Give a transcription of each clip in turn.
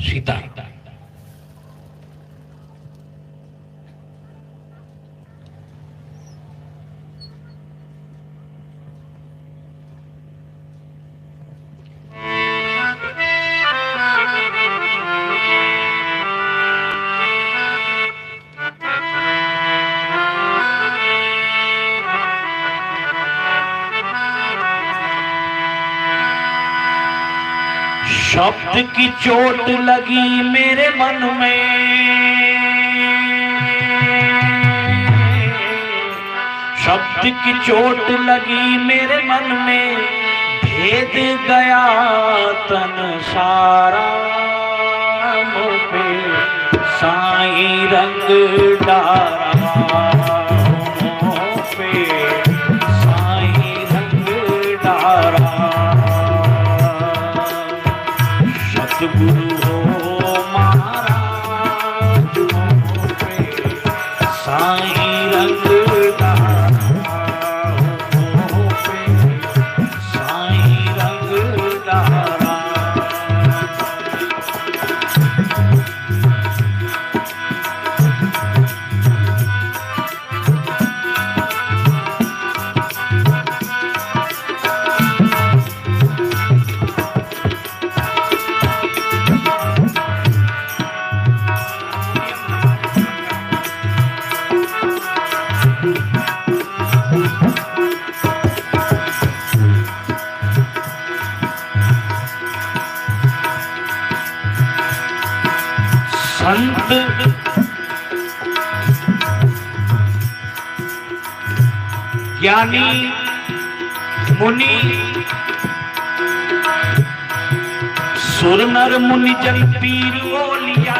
सीता। शब्द की चोट लगी मेरे मन में, शब्द की चोट लगी मेरे मन में, भेद गया तन सारा, मुँह पे साईं रंग डारा, मुँह पे साईं रंग डारा। सतगुरु हो महाराज, मुँह पे साईं रंग डारा, मुँह पे साईं रंग डारा। संत ज्ञानी मुनि सुर नर मुनि जन पीर ओलिया,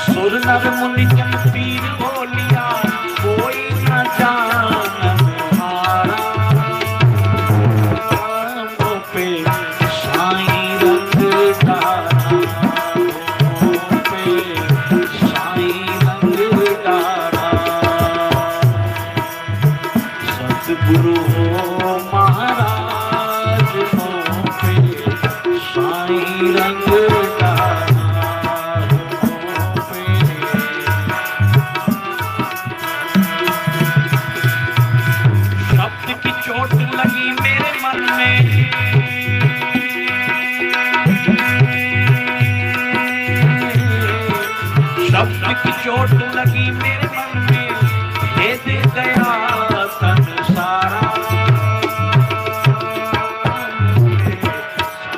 सुर नर मुनि जन पीर ओलिया, कोई न जान हारा, मुँह पे साईं रंग डारा, मुँह पे साईं रंग डारा। सतगुरु हो महाराज, मुँह पे साईं रंग डारा, मुँह पे। शब्द की चोट लगी मेरे मन में, शब्द की चोट लगी मेरे मन में, भेद गया तन सारा,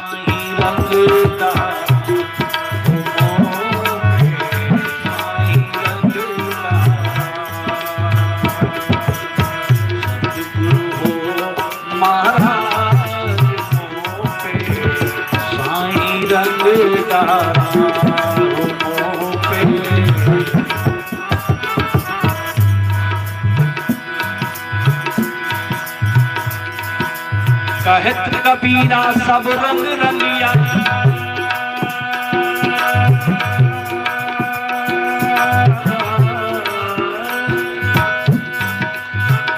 साईं रंग डारा, महाराज मुँह पे साईं रंग डारा, मुँह पे। कहत कबीरा सब रंग रंगिया,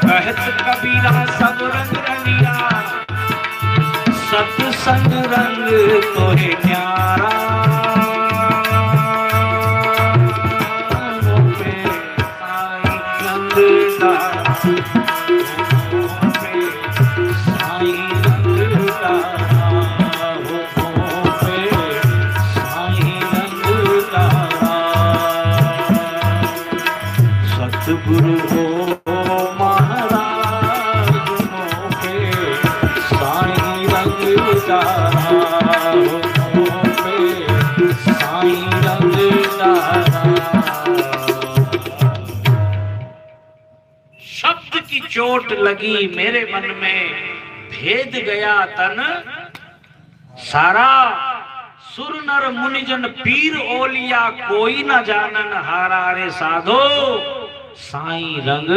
कहत कबीरा सब रंग रंगिया, सत्संग रंग तोहे न्यारा, मुँह पे साईं रंग डारा, मुँह पे साईं रंग डारा, मुँह पे साईं रंग डारा। सतगुरु हो महाराज, मुँह पे साईं रंग डारा, मुँह पे साईं रंग डारा। शब्द की चोट लगी मेरे मन में, भेद गया तन सारा, सुर नर मुनिजन पीर ओलिया, कोई न जानन हारा, रे साधो साईं रंग।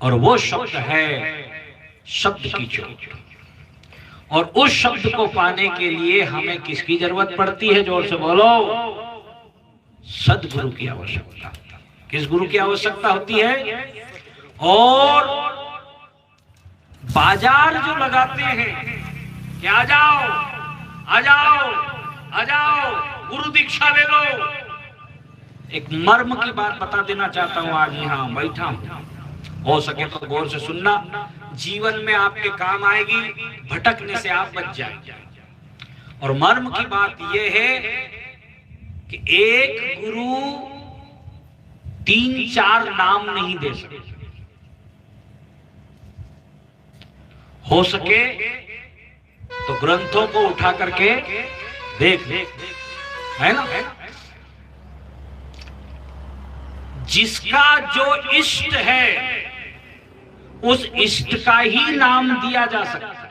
और वो शब्द है शब्द की चोट, और उस शब्द को पाने के लिए हमें किसकी जरूरत पड़ती है? जोर से बोलो, सद्गुरु की आवश्यकता। किस गुरु की आवश्यकता होती है? और बाजार जो लगाते हैं कि आ जाओ आ जाओ आ जाओ गुरु दीक्षा ले लो, एक मर्म की बात बता देना चाहता हूं आज यहाँ बैठा हूं, हो सके तो गौर से सुनना, जीवन में आपके काम आएगी, भटकने से आप बच जाएंगे। और मर्म की बात यह है कि एक गुरु 3-4 नाम नहीं दे सकते। हो सके तो ग्रंथों को उठा करके देख है ना, जिसका जो इष्ट है उस इष्ट का ही नाम दिया जा सकता है।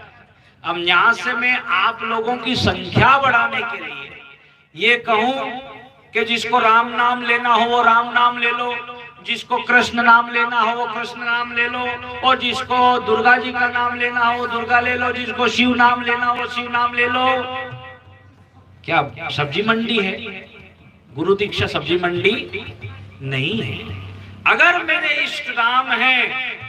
अब यहां से मैं आप लोगों की संख्या बढ़ाने के लिए ये कहूं कि जिसको राम नाम लेना हो वो राम नाम ले लो, जिसको कृष्ण नाम लेना हो वो कृष्ण नाम ले लो, और जिसको दुर्गा जी का नाम लेना हो दुर्गा ले लो, जिसको शिव नाम लेना हो शिव नाम ले लो। क्या सब्जी मंडी है? गुरु दीक्षा सब्जी मंडी नहीं है। अगर मेरे इष्ट राम है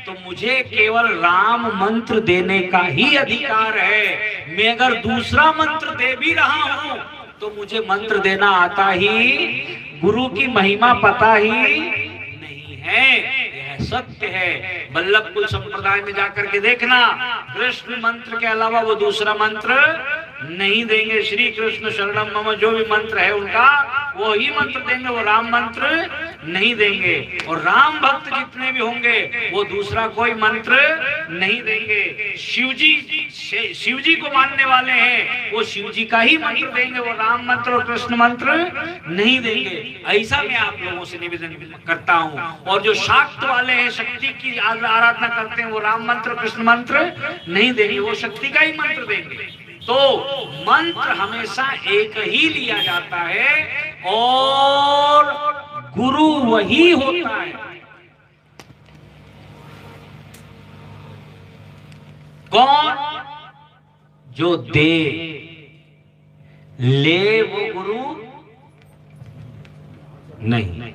तो मुझे केवल राम मंत्र देने का ही अधिकार है। मैं अगर दूसरा मंत्र दे भी रहा हूं तो मुझे मंत्र देना आता ही, गुरु की महिमा पता ही नहीं है। यह सत्य है। वल्लभकुल संप्रदाय में जाकर के देखना, कृष्ण मंत्र के अलावा वो दूसरा मंत्र नहीं देंगे। श्री कृष्ण शरणम मम जो भी मंत्र है उनका वो ही मंत्र देंगे, वो राम मंत्र नहीं देंगे। और राम भक्त जितने भी होंगे वो दूसरा कोई मंत्र नहीं देंगे। शिव जी को मानने वाले हैं वो शिव जी का ही मंत्र देंगे, वो राम मंत्र और कृष्ण मंत्र नहीं देंगे। ऐसा मैं आप लोगों से निवेदन करता हूँ। और जो शाक्त वाले हैं, शक्ति की आराधना करते हैं, वो राम मंत्र कृष्ण मंत्र नहीं देंगे, वो शक्ति का ही मंत्र देंगे। तो मंत्र हमेशा एक ही लिया जाता है और गुरु वही होता है। कौन? जो दे, ले वो गुरु नहीं।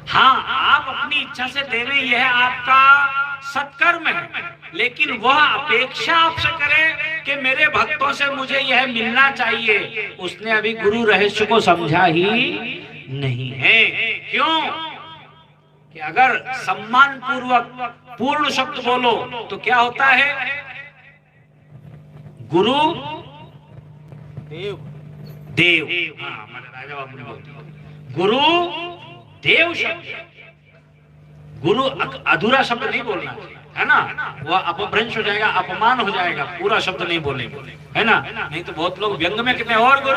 हाँ, आप अपनी इच्छा से दे रहे, यह आपका सत्कर्म है, लेकिन वह अपेक्षा आपसे करे कि मेरे भक्तों से मुझे यह मिलना चाहिए, उसने अभी गुरु रहस्य को समझा ही नहीं है। क्यों? कि अगर सम्मान पूर्वक पूर्ण शब्द बोलो तो क्या होता है? गुरु देव, हाँ, राजा बाबू ने बोलते गुरु देव शब्द, गुरु अधूरा शब्द नहीं बोलना है ना, वह अपभ्रंश हो जाएगा, अपमान हो जाएगा, पूरा शब्द नहीं बोलेंगे, है ना। नहीं तो बहुत लोग व्यंग में कहते हैं और गुरु,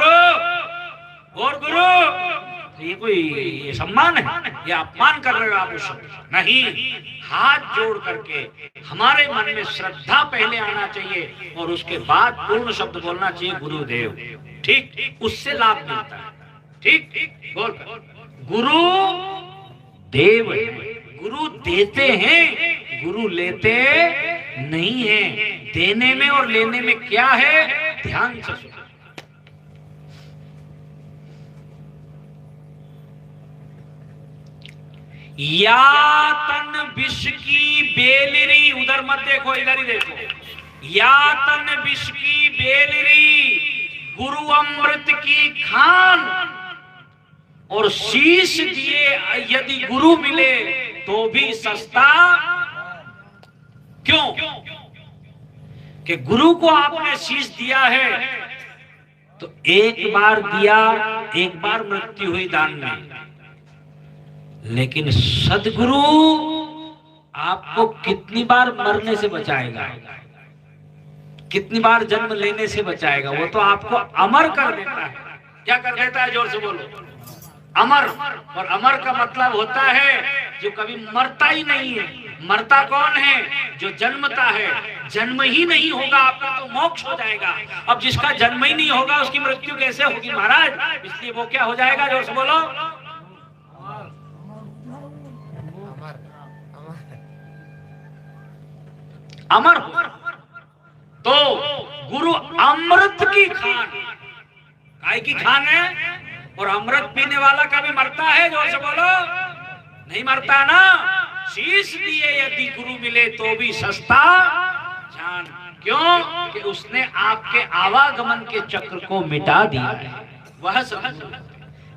तो ये कोई सम्मान है? ये अपमान कर रहे हो आप उस शब्द। नहीं, हाथ जोड़ करके हमारे मन में श्रद्धा पहले आना चाहिए और उसके बाद पूर्ण शब्द बोलना चाहिए गुरुदेव। ठीक, उससे लाभ मिलता है। ठीक, बोल। गुरु देव है, गुरु देते हैं, गुरु लेते नहीं है। देने में और लेने में क्या है? ध्यान से सुनो। या तन विष की बेलरी, उधर मत देखो, इधर ही देखो। या तन विष की बेलरी, गुरु अमृत की खान, और शीश दिए यदि गुरु मिले तो भी सस्ता। क्यों? कि गुरु को आपने शीश दिया है तो एक बार दिया, एक बार मृत्यु हुई दान में, लेकिन सदगुरु आपको कितनी बार मरने से बचाएगा, कितनी बार जन्म लेने से बचाएगा, वो तो आपको अमर कर देता है। क्या कर देता है? जोर से बोलो। अमर। और अमर का मतलब होता है जो कभी मरता ही नहीं है। मरता कौन है? जो जन्मता है। जन्म ही नहीं होगा आपका तो मोक्ष हो जाएगा। अब जिसका जन्म ही नहीं होगा उसकी मृत्यु कैसे होगी महाराज? इसलिए वो क्या हो जाएगा? जोर से बोलो। अमर। तो गुरु अमृत की खान, काय की खान है? और अमृत पीने वाला कभी मरता है? जोर से बोलो। नहीं मरता ना। शीश दिए यदि गुरु मिले तो भी सस्ता जान। क्यों कि उसने आपके आवागमन के चक्र को मिटा दिया है, वह सदगुरु।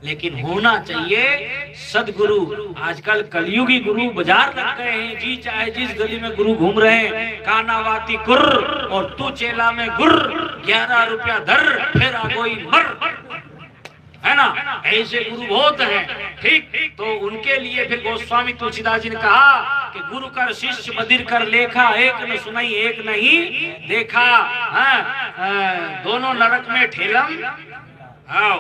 लेकिन होना चाहिए सदगुरु। आजकल कलयुगी गुरु बाजार लग गए हैं, जी चाहे जिस गली में गुरु घूम रहे हैं, कानावाती कुर्र और तू चेला में गुर्र, 11 रुपया धर फिर आगोई मर, है ना। ऐसे गुरु बहुत हैं। ठीक, तो उनके लिए फिर गोस्वामी तुलसीदास जी ने कहा कि गुरु कर शिष्य बधिर कर लेखा, एक न सुनाई एक नहीं देखा। दोनों नरक में ठेलम आओ,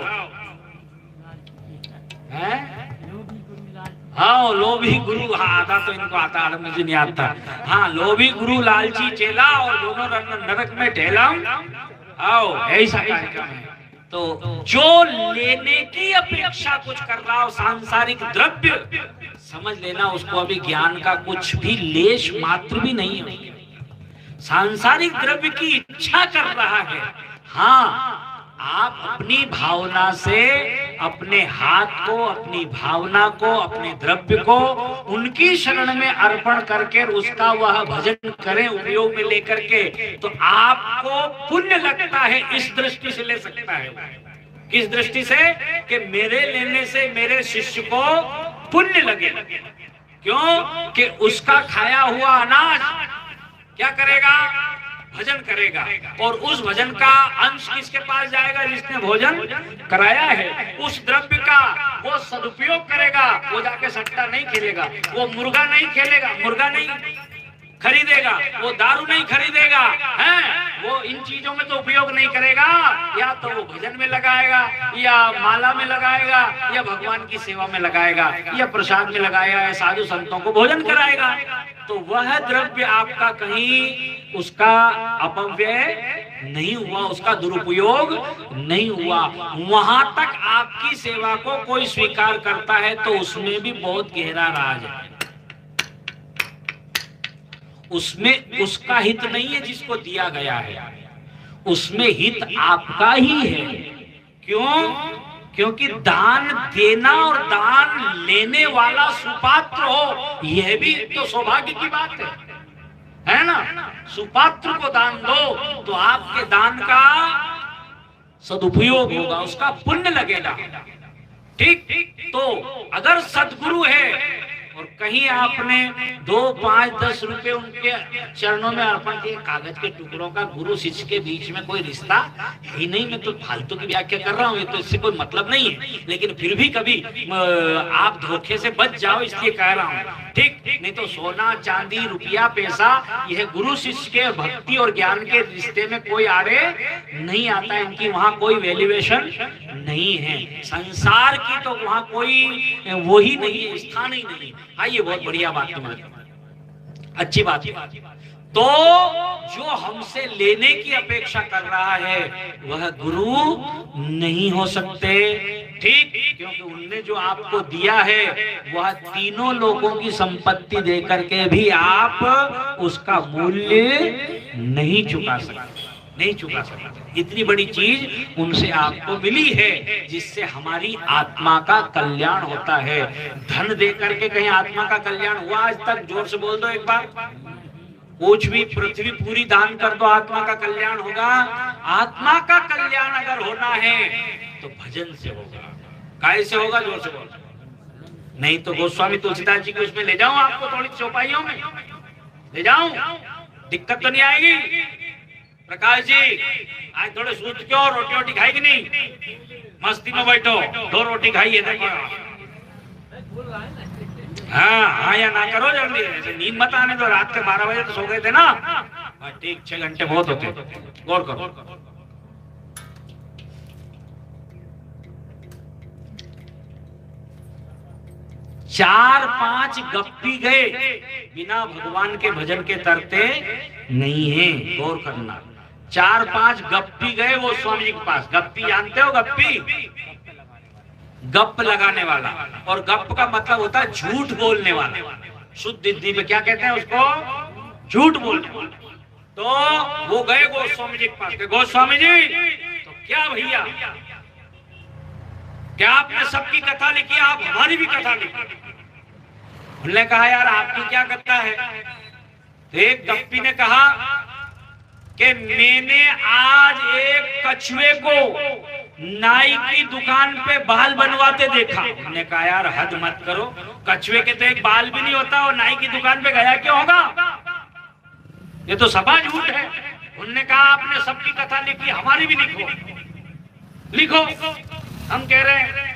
हाँ लोभी गुरु। हाँ आता तो इनको आता, मुझे नहीं आता। हाँ लोभी गुरु लालची चेला और दोनों नरक में ठेलम आओ, ऐसा कार्यक्रम है। तो जो लेने की अपेक्षा कुछ कर रहा हो सांसारिक द्रव्य, समझ लेना उसको अभी ज्ञान का कुछ भी लेश मात्र भी नहीं है। सांसारिक द्रव्य की इच्छा कर रहा है। हाँ, आप अपनी भावना से अपने हाथ को, अपनी भावना को, अपने द्रव्य को उनकी शरण में अर्पण करके उसका वह भजन करें उपयोग में लेकर के, तो आपको पुण्य लगता है। इस दृष्टि से ले सकता है। किस दृष्टि से? कि मेरे लेने से मेरे शिष्य को पुण्य लगे। क्यों कि उसका खाया हुआ अनाज क्या करेगा? भजन करेगा। और उस भजन का अंश किसके पास जाएगा? जिसने भोजन कराया है। उस द्रव्य का वो सदुपयोग करेगा। वो जाके सट्टा नहीं खेलेगा, वो मुर्गा नहीं खेलेगा, मुर्गा नहीं खरीदेगा, वो दारू नहीं खरीदेगा, हैं? वो इन चीजों में तो उपयोग नहीं करेगा। या तो वो भजन में लगाएगा, या माला में लगाएगा, या भगवान की सेवा में लगाएगा, या प्रसाद में लगाएगा, या साधु संतों को भोजन कराएगा। तो वह द्रव्य आपका कहीं उसका अपव्यय नहीं हुआ, उसका दुरुपयोग नहीं हुआ। वहां तक आपकी सेवा को कोई स्वीकार करता है तो उसमें भी बहुत गहरा राज है। उसमें उसका हित नहीं है जिसको दिया गया है, उसमें हित आपका ही है। क्यों? क्योंकि दान देना और दान लेने वाला सुपात्र हो, यह भी तो सौभाग्य की बात है ना। सुपात्र को दान दो तो आपके दान का सदुपयोग होगा, उसका पुण्य लगेगा। ठीक, तो अगर सदगुरु है और कहीं आपने 2, 5, 10 रुपए उनके चरणों में अर्पण किए, कागज के टुकड़ों का गुरु शिष्य के बीच में कोई रिश्ता ही नहीं। मैं तो फालतू की व्याख्या कर रहा हूँ, ये तो इससे कोई मतलब नहीं है, लेकिन फिर भी कभी आप धोखे से बच जाओ इसलिए कह रहा हूँ। ठीक, नहीं तो सोना चांदी रुपया पैसा यह गुरु शिष्य के भक्ति और ज्ञान के रिश्ते में कोई आड़े नहीं आता। इनकी वहां कोई वैल्यूएशन नहीं है। संसार की तो वहां कोई वो ही नहीं है, स्थान ही नहीं। हाँ, ये बहुत बढ़िया बात तुम्हारी, अच्छी बात है। तो जो हमसे लेने की अपेक्षा कर रहा है वह गुरु नहीं हो सकते। ठीक, क्योंकि उनने जो आपको दिया है वह तीनों लोगों की संपत्ति देकर के भी आप उसका मूल्य नहीं चुका सकते, नहीं चुका सकते। इतनी बड़ी चीज उनसे आपको मिली है जिससे हमारी आत्मा का कल्याण होता है। धन दे करके कहीं आत्मा का कल्याण हुआ आज तक? जोर से बोल दो एक बार। कुछ भी पृथ्वी पूरी दान कर दो, आत्मा का कल्याण होगा? आत्मा का कल्याण अगर होना है तो भजन से होगा। काय से होगा? जोर से बोल। नहीं तो गोस्वामी तुलसीदास जी को उसमें ले जाऊं, आपको थोड़ी चौपाइयों में ले जाऊं, दिक्कत तो नहीं आएगी? प्रकाश जी आज थोड़े सूत के और रोटी वोटी खाएगी नहीं? मस्ती में बैठो, 2 रोटी खाइए। हाँ हाँ या ना करो जल्दी, नींद मत आने दो। रात के 12 बजे तो सो गए थे ना? ठीक, 6 घंटे बहुत होते। गौर करो। चार 5 गप्पी गए बिना भगवान के भजन के तरते नहीं है। गौर करना, 4-5 गप्पी गए वो स्वामी जी के पास। गप्पी जानते हो? गप्पी गप लगाने वाला, और गप का मतलब होता है झूठ बोलने वाला। शुद्ध हिंदी में क्या कहते हैं उसको? झूठ बोलने वाला। तो वो गए गोस्वामी जी के पास। गोस्वामी जी तो क्या भैया, क्या आपने सबकी कथा लिखी, आप हमारी भी कथा लिखी? उन्होंने कहा यार आपकी क्या करता है? तो एक गप्पी ने कहा कि मैंने आज एक कछुए को नाई की दुकान पे बाल बनवाते देखा। उन्होंने कहा यार हद मत करो, कछुए के तो एक बाल भी नहीं होता और नाई की दुकान पे गया क्यों होगा? ये तो सभा झूठ है। उन्होंने कहा आपने सबकी कथा लिखी, हमारी भी लिखो। लिखो, हम कह रहे हैं।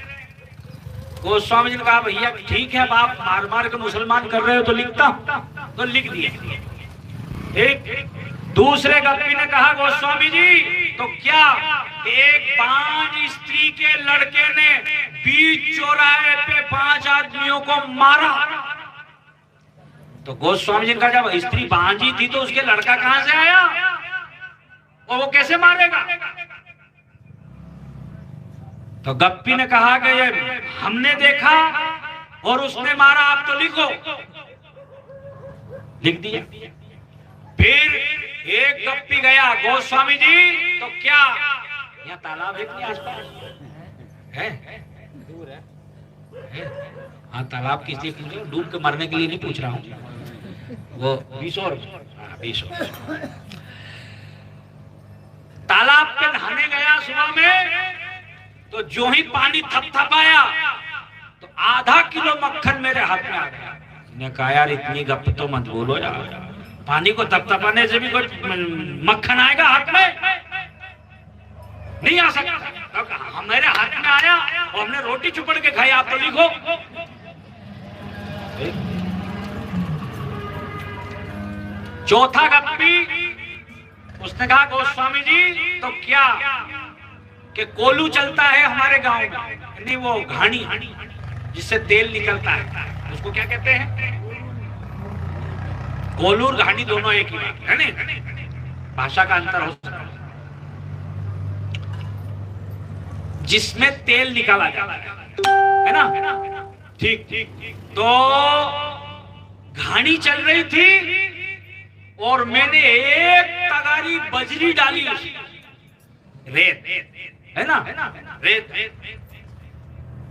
गोस्वामी जी ने कहा भैया ठीक है, अब आप मार मार के मुसलमान कर रहे हो तो लिखता हूं। तो लिख दिए। एक दूसरे गप्पी ने कहा गोस्वामी जी तो क्या एक 5 स्त्री के लड़के ने बीच चौराहे पे 5 आदमियों को मारा? तो गोस्वामी जी ने कहा जब स्त्री बांझी थी तो उसके लड़का कहां से आया और वो कैसे मारेगा? तो गप्पी ने कहा कि ये हमने देखा और उसने मारा, आप तो लिखो। लिख दिया। फिर एक गप्पी गया गोस्वामी जी तो क्या यहाँ तालाब है कि आसपास है? दूर है। हाँ तालाब किस लिए पूछ रहे हो? डूब के मरने के लिए नहीं पूछ रहा हूँ। वो 20 और 20 तालाब पे नहाने गया सुबह में, तो जो ही पानी थपथपाया तो आधा किलो मक्खन मेरे हाथ में आ गया। मैंने कहा यार इतनी गप तो मत बोलो यार, पानी को थपथपाने से भी कोई मक्खन आएगा हाथ में? नहीं आ सकता। तो मेरे हाथ में आया और हमने रोटी चुपड़ के खाई, आप तो लिखो। चौथा गप्पी उसने कहा गोस्वामी जी तो क्या कि कोलू चलता है हमारे गांव में, नहीं वो घानी जिससे तेल निकलता है, उसको क्या कहते हैं? कोलू और घानी दोनों एक ही बात है ना, भाषा का अंतर हो सकता है। जिसमें तेल निकाला जाता है ना, ठीक ठीक। तो घानी चल रही थी और मैंने एक तगारी बजरी डाली उसमें, रेत है ना, रेत,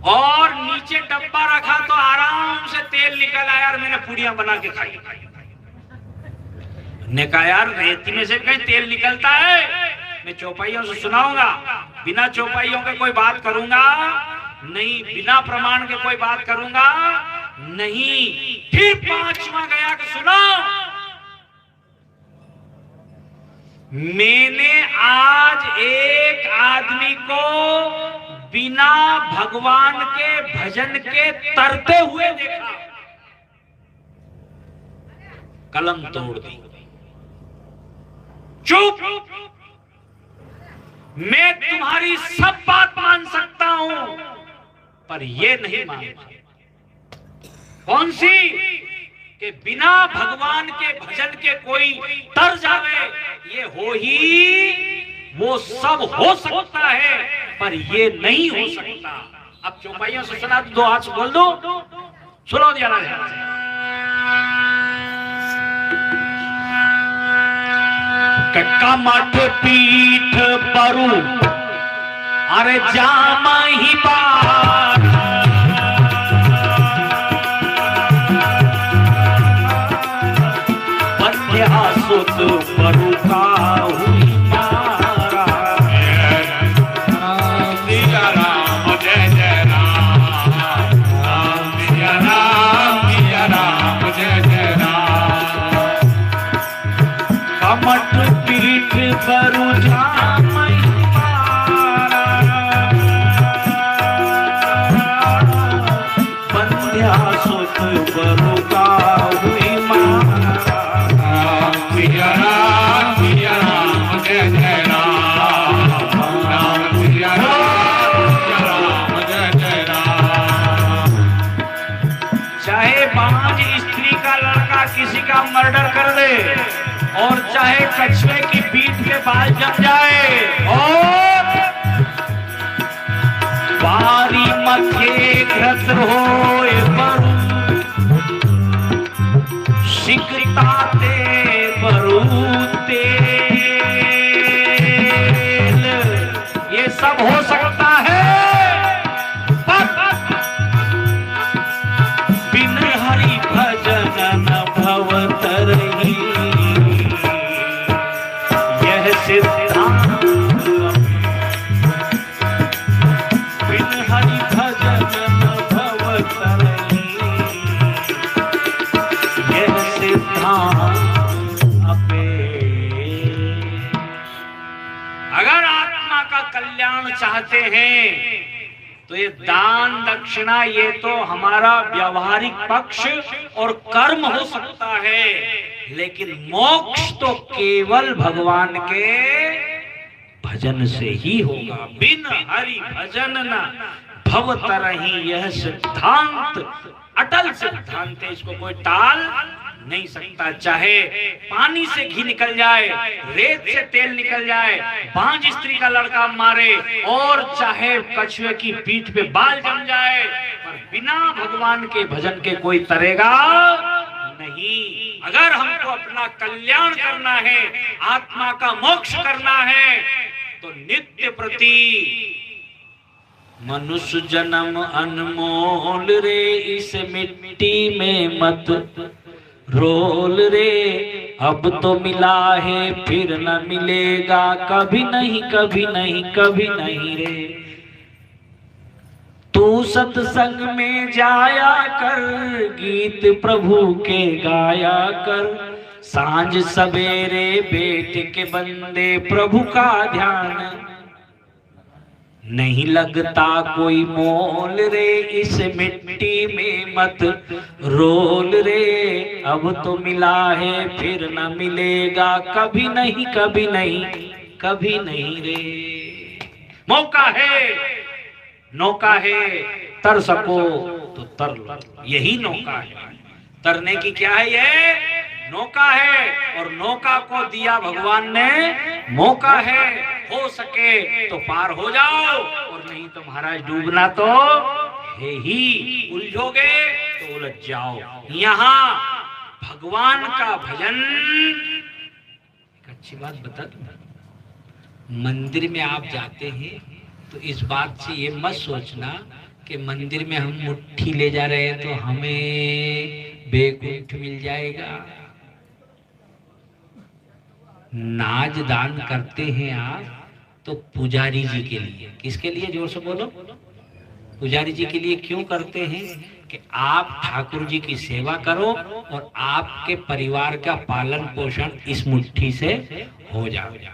और नीचे डब्बा रखा तो आराम से तेल निकल आया और मैंने पूड़ियां बना के खाई। ने कहा यार रेती में से कहीं तेल निकलता है? मैं चौपाइयों से सुनाऊंगा, बिना चौपाइयों के कोई बात करूंगा नहीं, बिना प्रमाण के कोई बात करूंगा नहीं। फिर 5वां गया कि सुनो, मैंने आज एक आदमी को बिना भगवान के भजन के तरते हुए देखा। कलम तोड़ दी। चुप, मैं तुम्हारी सब बात मान सकता हूं पर ये नहीं मानता। कौन सी? कि बिना भगवान के भजन के कोई तर जावे, ये हो ही वो सब हो सकता है पर ये नहीं हो सकता। अब चौपाइयों से सुना दो, हाथ से बोल दो, सुनो दिया कमठ पीठ परू अरे जामा ही बात, सुत परू का हुई मारा। सिया राम जय जय राम, सिया राम जय जय राम। कमठ पीठ परू जामा ही मारा, बंध्या सुत परू का हुई मारा। सिया राम जय जय राम, सिया राम जय जय राम। चाहे 5 स्त्री का लड़का किसी का मर्डर कर दे और चाहे कछुए की पीठ के बाल जम जाए और बारी मथे घृत होए परू, सिकता परू तेल, ये सब हो सकता है पर बिन हरि का कल्याण चाहते हैं तो ये दान दक्षिणा ये तो हमारा व्यावहारिक पक्ष और कर्म हो सकता है, लेकिन मोक्ष तो केवल भगवान के भजन से ही होगा। बिन हरि भजन न भव तरहि, यह सिद्धांत अटल सिद्धांत है, इसको कोई टाल नहीं सकता। चाहे पानी से घी निकल जाए, रेत से तेल निकल जाए, बांझ स्त्री का लड़का मारे और चाहे कछुए की पीठ पे बाल जम जाए, पर बिना भगवान के भजन के कोई तरेगा नहीं। अगर हमको अपना कल्याण करना है, आत्मा का मोक्ष करना है, तो नित्य प्रति मनुष्य जन्म अनमोल रे, इस मिट्टी में मत रोल रे, अब तो मिला है फिर न मिलेगा, कभी नहीं कभी नहीं कभी नहीं रे। तू सत्संग में जाया कर, गीत प्रभु के गाया कर, सांझ सवेरे बैठ के बंदे प्रभु का ध्यान, नहीं लगता कोई मोल रे, इस मिट्टी में मत रोल रे, अब तो मिला है फिर न मिलेगा, कभी नहीं कभी नहीं कभी नहीं रे। मौका है, नौका है, तर सको तो तर लो, यही नौका है। तरने की क्या है, ये नौका है, और नौका को दिया भगवान ने मौका है। हो सके तो पार हो जाओ, और नहीं तो महाराज डूबना तो है ही, उलझोगे तो उलझ जाओ। यहाँ भगवान का भजन, एक अच्छी बात बता दूं, मंदिर में आप जाते हैं तो इस बात से ये मत सोचना कि मंदिर में हम मुट्ठी ले जा रहे हैं तो हमें बेकुंठ मिल जाएगा। नाज दान करते हैं आप तो पुजारी जी के लिए, किसके लिए, जोर से बोलो, पुजारी जी के लिए। क्यों करते हैं कि आप ठाकुर जी की सेवा करो और आपके परिवार का पालन पोषण इस मुट्ठी से हो जाए।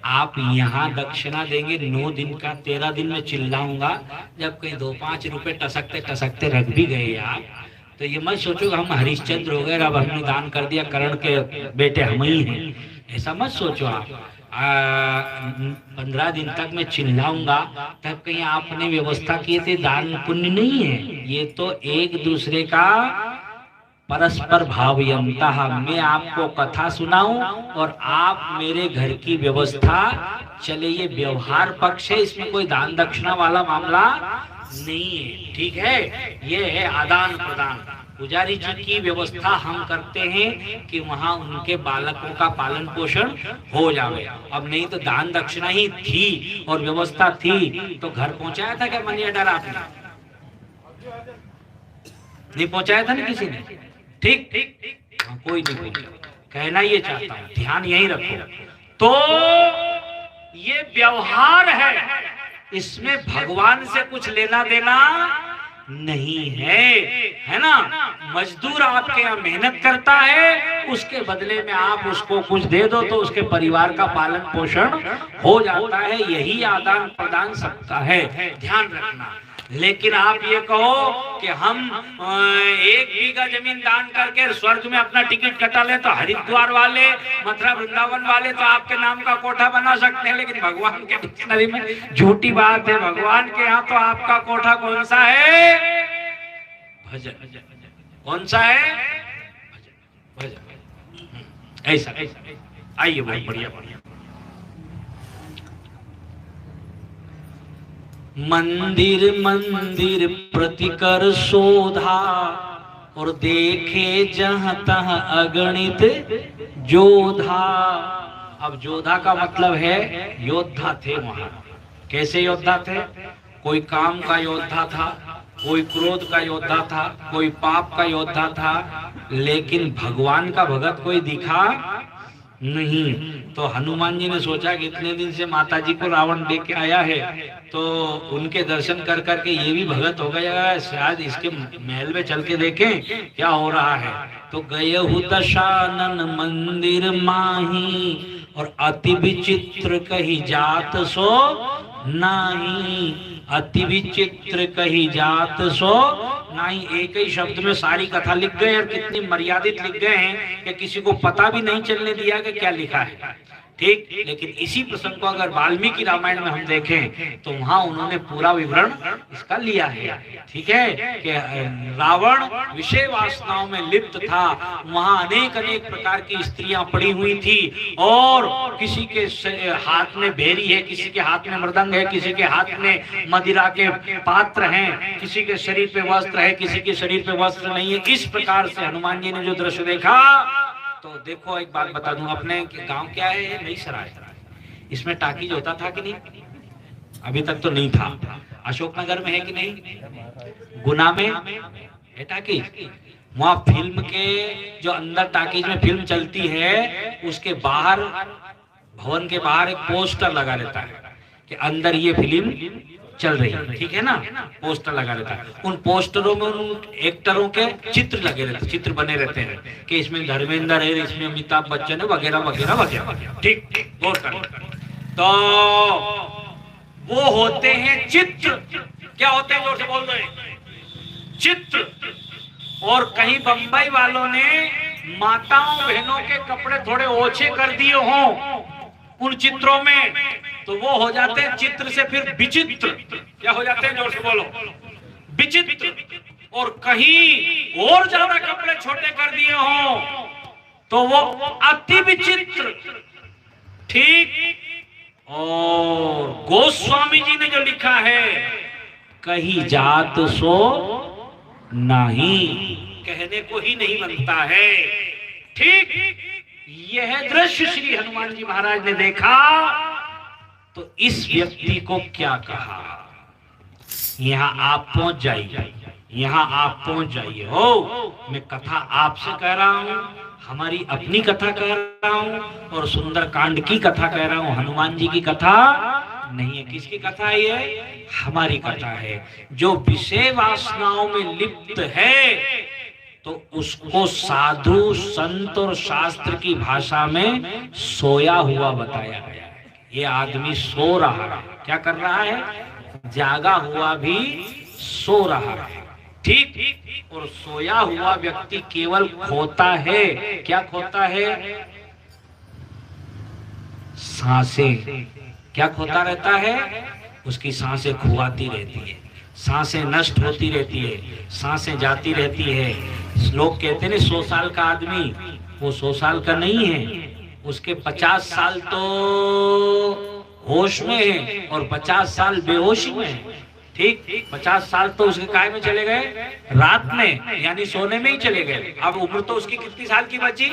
आप यहाँ दक्षिणा देंगे 9 दिन का, 13 दिन में चिल्लाऊंगा, जब कहीं 2-5 रुपए टसकते टसकते रख भी गए आप, तो ये मत सोचो हम हरिश्चंद्र हो गए, अब हमने दान कर दिया, करण के बेटे हम ही हैं, ऐसा मत सोचो आप। 15 दिन तक मैं चिल्लाऊंगा, तब कहीं आपने व्यवस्था किए थे, दान पुण्य नहीं है, ये तो एक दूसरे का परस्पर भावयंता। मैं आपको कथा सुनाऊं और आप मेरे घर की व्यवस्था चले, ये व्यवहार पक्ष है, इसमें कोई दान दक्षिणा वाला मामला नहीं है, ठीक है। ये है आदान प्रदान। पुजारी जी की व्यवस्था हम करते हैं कि वहाँ उनके बालकों का पालन पोषण हो जाए। अब नहीं तो दान दक्षिणा ही थी और व्यवस्था थी तो घर पहुंचाया था क्या मनी ऑर्डर आपने? नहीं पहुंचाया था ना किसी ने, ठीक ठीक, कोई नहीं पहुंचा। कहना ये चाहता हूँ, ध्यान यही रखो। तो ये व्यवहार है, इसमें भगवान से कुछ लेना देना नहीं है ना। मजदूर आपके यहाँ मेहनत करता है, उसके बदले में आप उसको कुछ दे दो तो उसके परिवार का पालन पोषण हो जाता है। यही आदान प्रदान सबका है, ध्यान रखना। लेकिन आप ये कहो कि हम 1 बीघा जमीन दान करके स्वर्ग में अपना टिकट कटा ले, तो हरिद्वार वाले, मथुरा वृंदावन वाले तो आपके नाम का कोठा बना सकते हैं, लेकिन भगवान के डिक्शनरी में झूठी बात है। भगवान के यहाँ तो आपका कोठा कौन सा है? भजन। कौन सा है? भजन। ऐसा आइए, बहुत बढ़िया बढ़िया। मंदिर मंदिर प्रतिकर शोधा, और देखे जहां तहां अगणित जोधा। अब जोधा का मतलब है योद्धा थे वहां। कैसे योद्धा थे? कोई काम का योद्धा था, कोई क्रोध का योद्धा था, कोई पाप का योद्धा था, लेकिन भगवान का भगत कोई दिखा नहीं। तो हनुमान जी ने सोचा कि इतने दिन से माता जी को रावण लेके आया है, तो उनके दर्शन कर करके ये भी भगत हो गया, शायद इसके महल में चल के देखें क्या हो रहा है। तो गए हूँ दशानन मंदिर माही, और अति विचित्र कही जात सो नाही अति विचित्र कही जात सो नाही। एक ही शब्द में सारी कथा लिख गए और कितनी मर्यादित लिख गए हैं कि किसी को पता भी नहीं चलने दिया कि क्या लिखा है। ठीक, लेकिन इसी प्रसंग को अगर वाल्मीकि रामायण में हम देखें तो वहां उन्होंने पूरा विवरण इसका लिया है। ठीक है कि रावण विषय वासनाओं में लिप्त था, वहां अनेक अनेक प्रकार की स्त्रियां पड़ी हुई थी और किसी के हाथ में बेरी है, किसी के हाथ में मृदंग है, किसी के हाथ में मदिरा के पात्र हैं, किसी के शरीर पे वस्त्र है, किसी के शरीर पे वस्त्र नहीं है। इस प्रकार से हनुमान जी ने जो दृश्य देखा, तो देखो एक बात बता दूं, अपने गांव क्या है, नई सराय, इसमें टाकीज होता था कि नहीं? अभी तक तो नहीं था। अशोकनगर में है कि नहीं? गुना में है टाकीज। वहां फिल्म के जो अंदर टाकीज में फिल्म चलती है, उसके बाहर, भवन के बाहर एक पोस्टर लगा रहता है कि अंदर ये फिल्म चल रही है। ठीक है ना, पोस्टर लगा रहता है। उन पोस्टरों में उन एक्टरों के चित्र लगे रहते, चित्र बने रहते हैं कि इसमें धर्मेंद्र है, इसमें अमिताभ बच्चन है, वगैरह वगैरह वगैरह। ठीक, गौर करें। तो वो होते हैं चित्र। क्या होते हैं? जोर से बोल रहे, चित्र। और कहीं बंबई वालों ने माताओं बहनों के कपड़े थोड़े ओछे कर दिए हों उन चित्रों में, तो वो हो जाते हैं चित्र से फिर विचित्र। क्या हो जाते हैं? जोर से बोलो, विचित्र। और कहीं और ज्यादा कपड़े छोटे कर दिए हों तो वो अति विचित्र। ठीक। और गोस्वामी जी ने जो लिखा है, कही जात सो नहीं, कहने को ही नहीं बनता है। ठीक, यह दृश्य श्री हनुमान जी महाराज ने देखा तो इस व्यक्ति को क्या कहा, यहां आप पहुंच जाइए, यहां आप पहुंच जाइए। हो, मैं कथा आपसे कह रहा हूं, हमारी अपनी कथा कह रहा हूं और सुंदर कांड की कथा कह रहा हूं, हनुमान जी की कथा नहीं है। किसकी कथा है ये? हमारी कथा है। जो विषय वासनाओं में लिप्त है तो उसको साधु संत और शास्त्र की भाषा में सोया हुआ बताया गया है। ये आदमी सो रहा है। क्या कर रहा है? जागा हुआ भी सो रहा है। ठीक। और सोया हुआ व्यक्ति केवल खोता है। क्या खोता है? सांसें। क्या खोता रहता है? उसकी सांसें खुआती रहती है, सांसें नष्ट होती रहती है, सांसें जाती रहती है। लोग कहते हैं 100 साल का आदमी, वो 100 साल का नहीं है, उसके 50 साल तो होश में है और 50 साल बेहोशी में है। ठीक, 50 साल तो उसके काय में चले गए? रात में, यानी सोने में ही चले गए। अब उम्र तो उसकी कितनी साल की बची?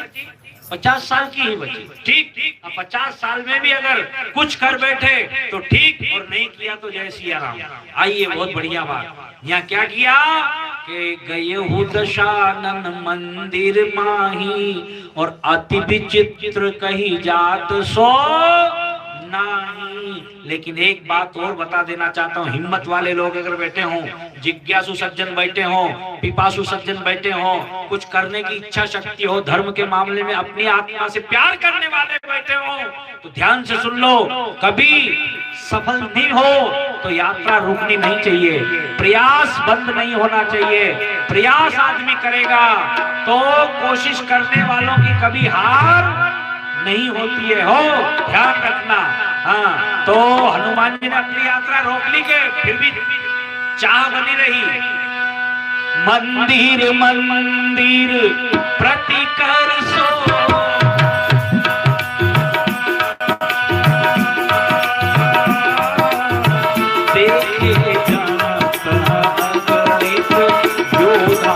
50 साल की ही बची। ठीक। अब 50 साल में भी अगर कुछ कर बैठे तो ठीक, और नहीं किया तो जय सिया राम। आइए, बहुत बढ़िया बात। यहाँ क्या किया कि गए हूँ दशानन मंदिर माही और अति विचित्र कही जात सो नहीं। लेकिन एक बात और बता देना चाहता हूँ, हिम्मत वाले लोग अगर बैठे हों, जिज्ञासु सज्जन बैठे हों, पिपासु सज्जन बैठे हों, कुछ करने की इच्छा शक्ति हो, धर्म के मामले में अपनी आत्मा से प्यार करने वाले बैठे हों, तो ध्यान से सुन लो। कभी सफल नहीं हो तो यात्रा रुकनी नहीं चाहिए, प्रयास बंद नहीं होना चाहिए। प्रयास आदमी करेगा तो कोशिश करने वालों की कभी हार नहीं होती है। हो, ध्यान रखना। हाँ, तो हनुमान जी ने अपनी यात्रा रोक ली के फिर भी चाह बनी रही। मंदिर मंदिर प्रति कर सो, देखे जाता गणित योधा।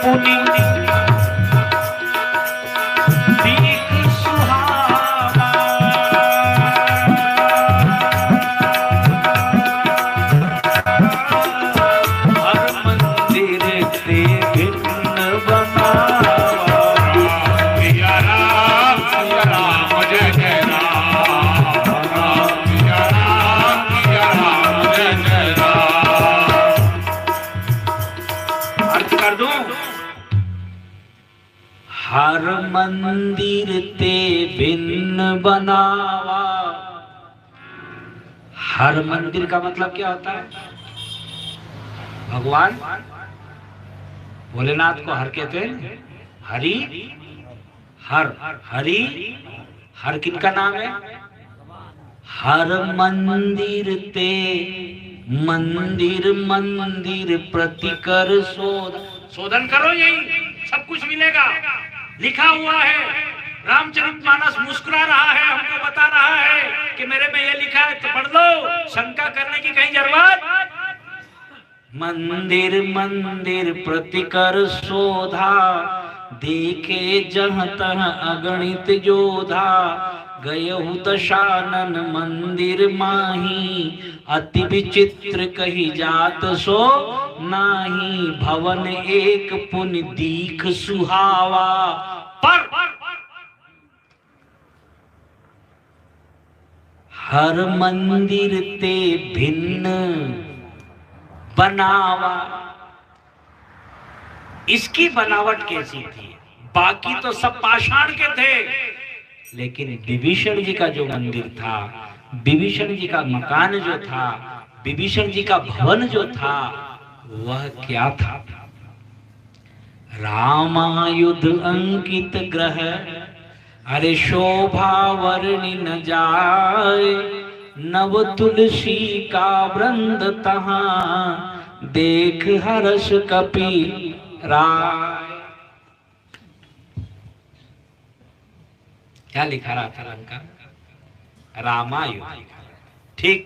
पुनि दीख सुहावा। हर मंदिर ते भिन्न बनावा। सिया राम जय जय राम, सिया राम जय जय राम। अर्थ कर दूं, हर मंदिर ते भिन्न बनावा। हर मंदिर का मतलब क्या होता है? भगवान भोलेनाथ को हर कहते हैं। हरि हर, हरि हर किनका नाम है? हर मंदिर ते मंदिर मंदिर प्रतिकर शोधन। शोधन करो, यही सब कुछ मिलेगा। लिखा हुआ है, रामचरितमानस मुस्कुरा रहा है, हमको बता रहा है कि मेरे में ये लिखा है तो पढ़ लो, शंका करने की कहीं जरूरत। मंदिर मंदिर प्रतिकर शोधा, देखे जहाँ तहाँ अगणित जोधा। गयहु दशानन मंदिर माही, अति विचित्र कही जात सो नाही। भवन एक पुनि दीख सुहावा। पर हर मंदिर ते भिन्न बनावा। इसकी बनावट कैसी थी? बाकी तो सब पाषाण के थे, लेकिन विभीषण जी का जो मंदिर था, विभीषण जी का मकान जो था, विभीषण जी का भवन जो था, वह क्या था? रामायुध अंकित ग्रह, अरे शोभा वर्णि न जाए। नव तुलसी का वृंद तहां, देख हर्ष कपि राय। क्या लिखा रहा था उनका? रामायुध। ठीक,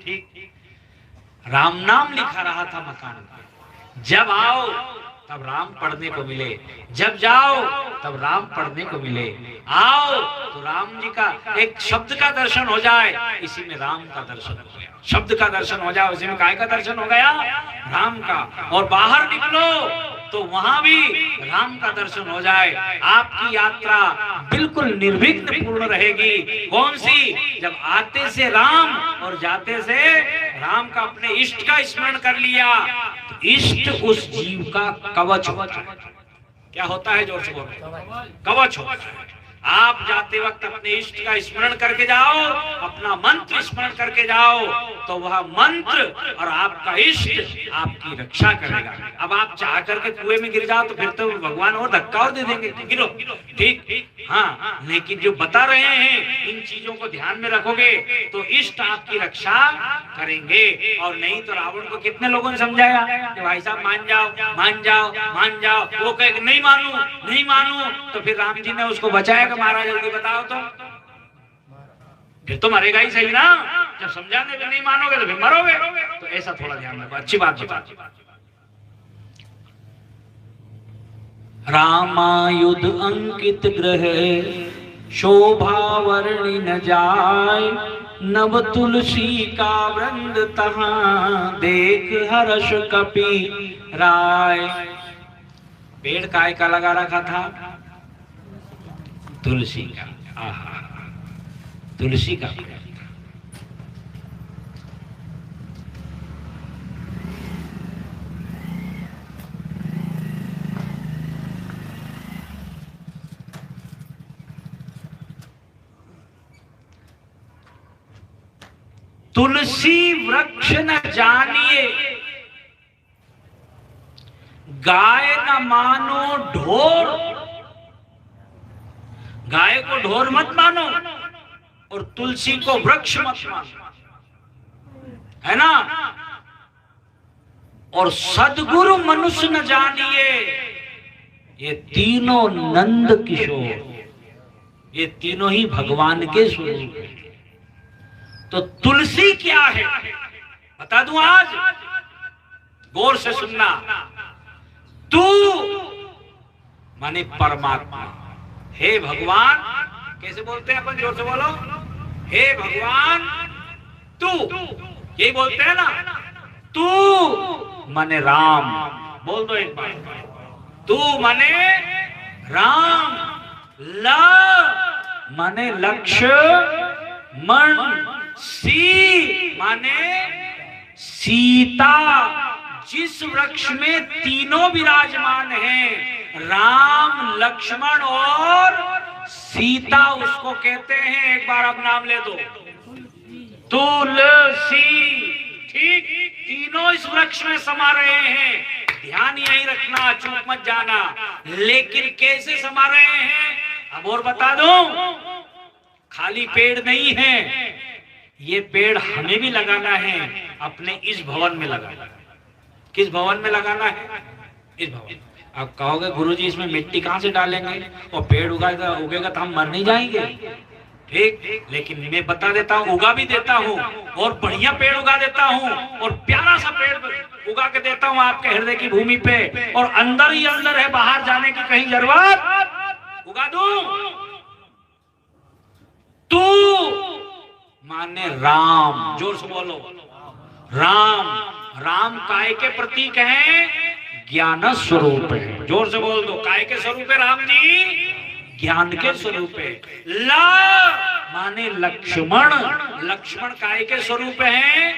राम नाम लिखा रहा था मकान पर। जब आओ तब राम पढ़ने को मिले, जब जाओ तब राम पढ़ने को मिले। आओ तो राम जी का एक शब्द का दर्शन हो जाए, इसी में राम का दर्शन हो गया। शब्द का दर्शन हो जाए, उसी में काय का दर्शन हो गया? राम का। और बाहर निकलो तो वहां भी राम का दर्शन हो जाए। आपकी यात्रा बिल्कुल निर्विघ्न पूर्ण रहेगी। कौन सी? जब आते से राम और जाते से राम का, अपने इष्ट का स्मरण कर लिया। तो इष्ट उस जीव का कवच होता है। क्या होता है? जोर से बोलो। कवच होता है। आप जाते वक्त अपने इष्ट का स्मरण करके जाओ, अपना मंत्र स्मरण करके जाओ, तो वह मंत्र और आपका इष्ट आपकी रक्षा करेगा। अब आप चाह करके कुएं में गिर जाओ तो फिर तो भगवान और धक्का और दे देंगे, गिरो। ठीक, हाँ, लेकिन जो बता रहे हैं इन चीजों को ध्यान में रखोगे तो इष्ट आपकी रक्षा करेंगे। और नहीं तो रावण को कितने लोगों ने समझाया कि भाई साहब मान जाओ, मान जाओ, मान जाओ। वो कहे नहीं मानू, नहीं मानू। तो फिर राम जी ने उसको बचाया कि महाराज जल्दी बताओ तो। फिर तो मरेगा ही सही ना। जब समझाने में नहीं मानोगे तो फिर मरोगे। तो ऐसा थोड़ा ध्यान रखो। अच्छी बात बता। रामायुध अंकित ग्रह, शोभा वर्णि न जाय। नव तुलसी का वृंद तहां, देख हर्ष कपि राय। पेड़ काय का लगा रखा था? तुलसी का। आहा, तुलसी का पेड़। तुलसी वृक्ष न जानिए, गाय न मानो ढोर। गाय को ढोर मत मानो और तुलसी को वृक्ष मत मानो, है ना। और सद्गुरु मनुष्य न जानिए, ये तीनों नंद किशोर, ये तीनों ही भगवान के स्वरूप है। तो तुलसी क्या है बता दूं आज, गौर से सुनना। तू माने परमात्मा। हे भगवान, कैसे बोलते हैं अपन, जोर से बोलो, हे भगवान तू, यही बोलते हैं ना। तू माने राम, बोल दो एक बार, तू माने राम, ल माने लक्ष्मण, सी माने सीता। जिस वृक्ष में तीनों विराजमान हैं, राम, लक्ष्मण और सीता, उसको कहते हैं, एक बार आप नाम ले दो, तुलसी। ठीक, तीनों इस वृक्ष में समा रहे हैं। ध्यान यही रखना, चूक मत जाना। लेकिन कैसे समा रहे हैं, अब और बता दूं, खाली पेड़ नहीं है, ये पेड़ हमें भी लगाना है, अपने इस भवन में लगाना है। किस भवन में लगाना है? इस भवन। आप कहोगे गुरुजी इसमें मिट्टी कहां से डालेंगे, और पेड़ उगेगा तो हम मर नहीं जाएंगे। ठीक, लेकिन मैं बता देता हूँ, उगा भी देता हूँ, और बढ़िया पेड़ उगा देता हूँ, और प्यारा सा पेड़ उगा के देता हूँ आपके हृदय की भूमि पे, और अंदर ही अंदर है, बाहर जाने की कहीं जरूरत, उगा दूं। तू माने राम, जोर से बोलो, राम। राम काय के प्रतीक हैं? ज्ञान स्वरूप है। जोर से बोल दो, काय के स्वरूप है राम जी? ज्ञान के स्वरूप है। ला माने लक्ष्मण, लक्ष्मण काय के स्वरूप है?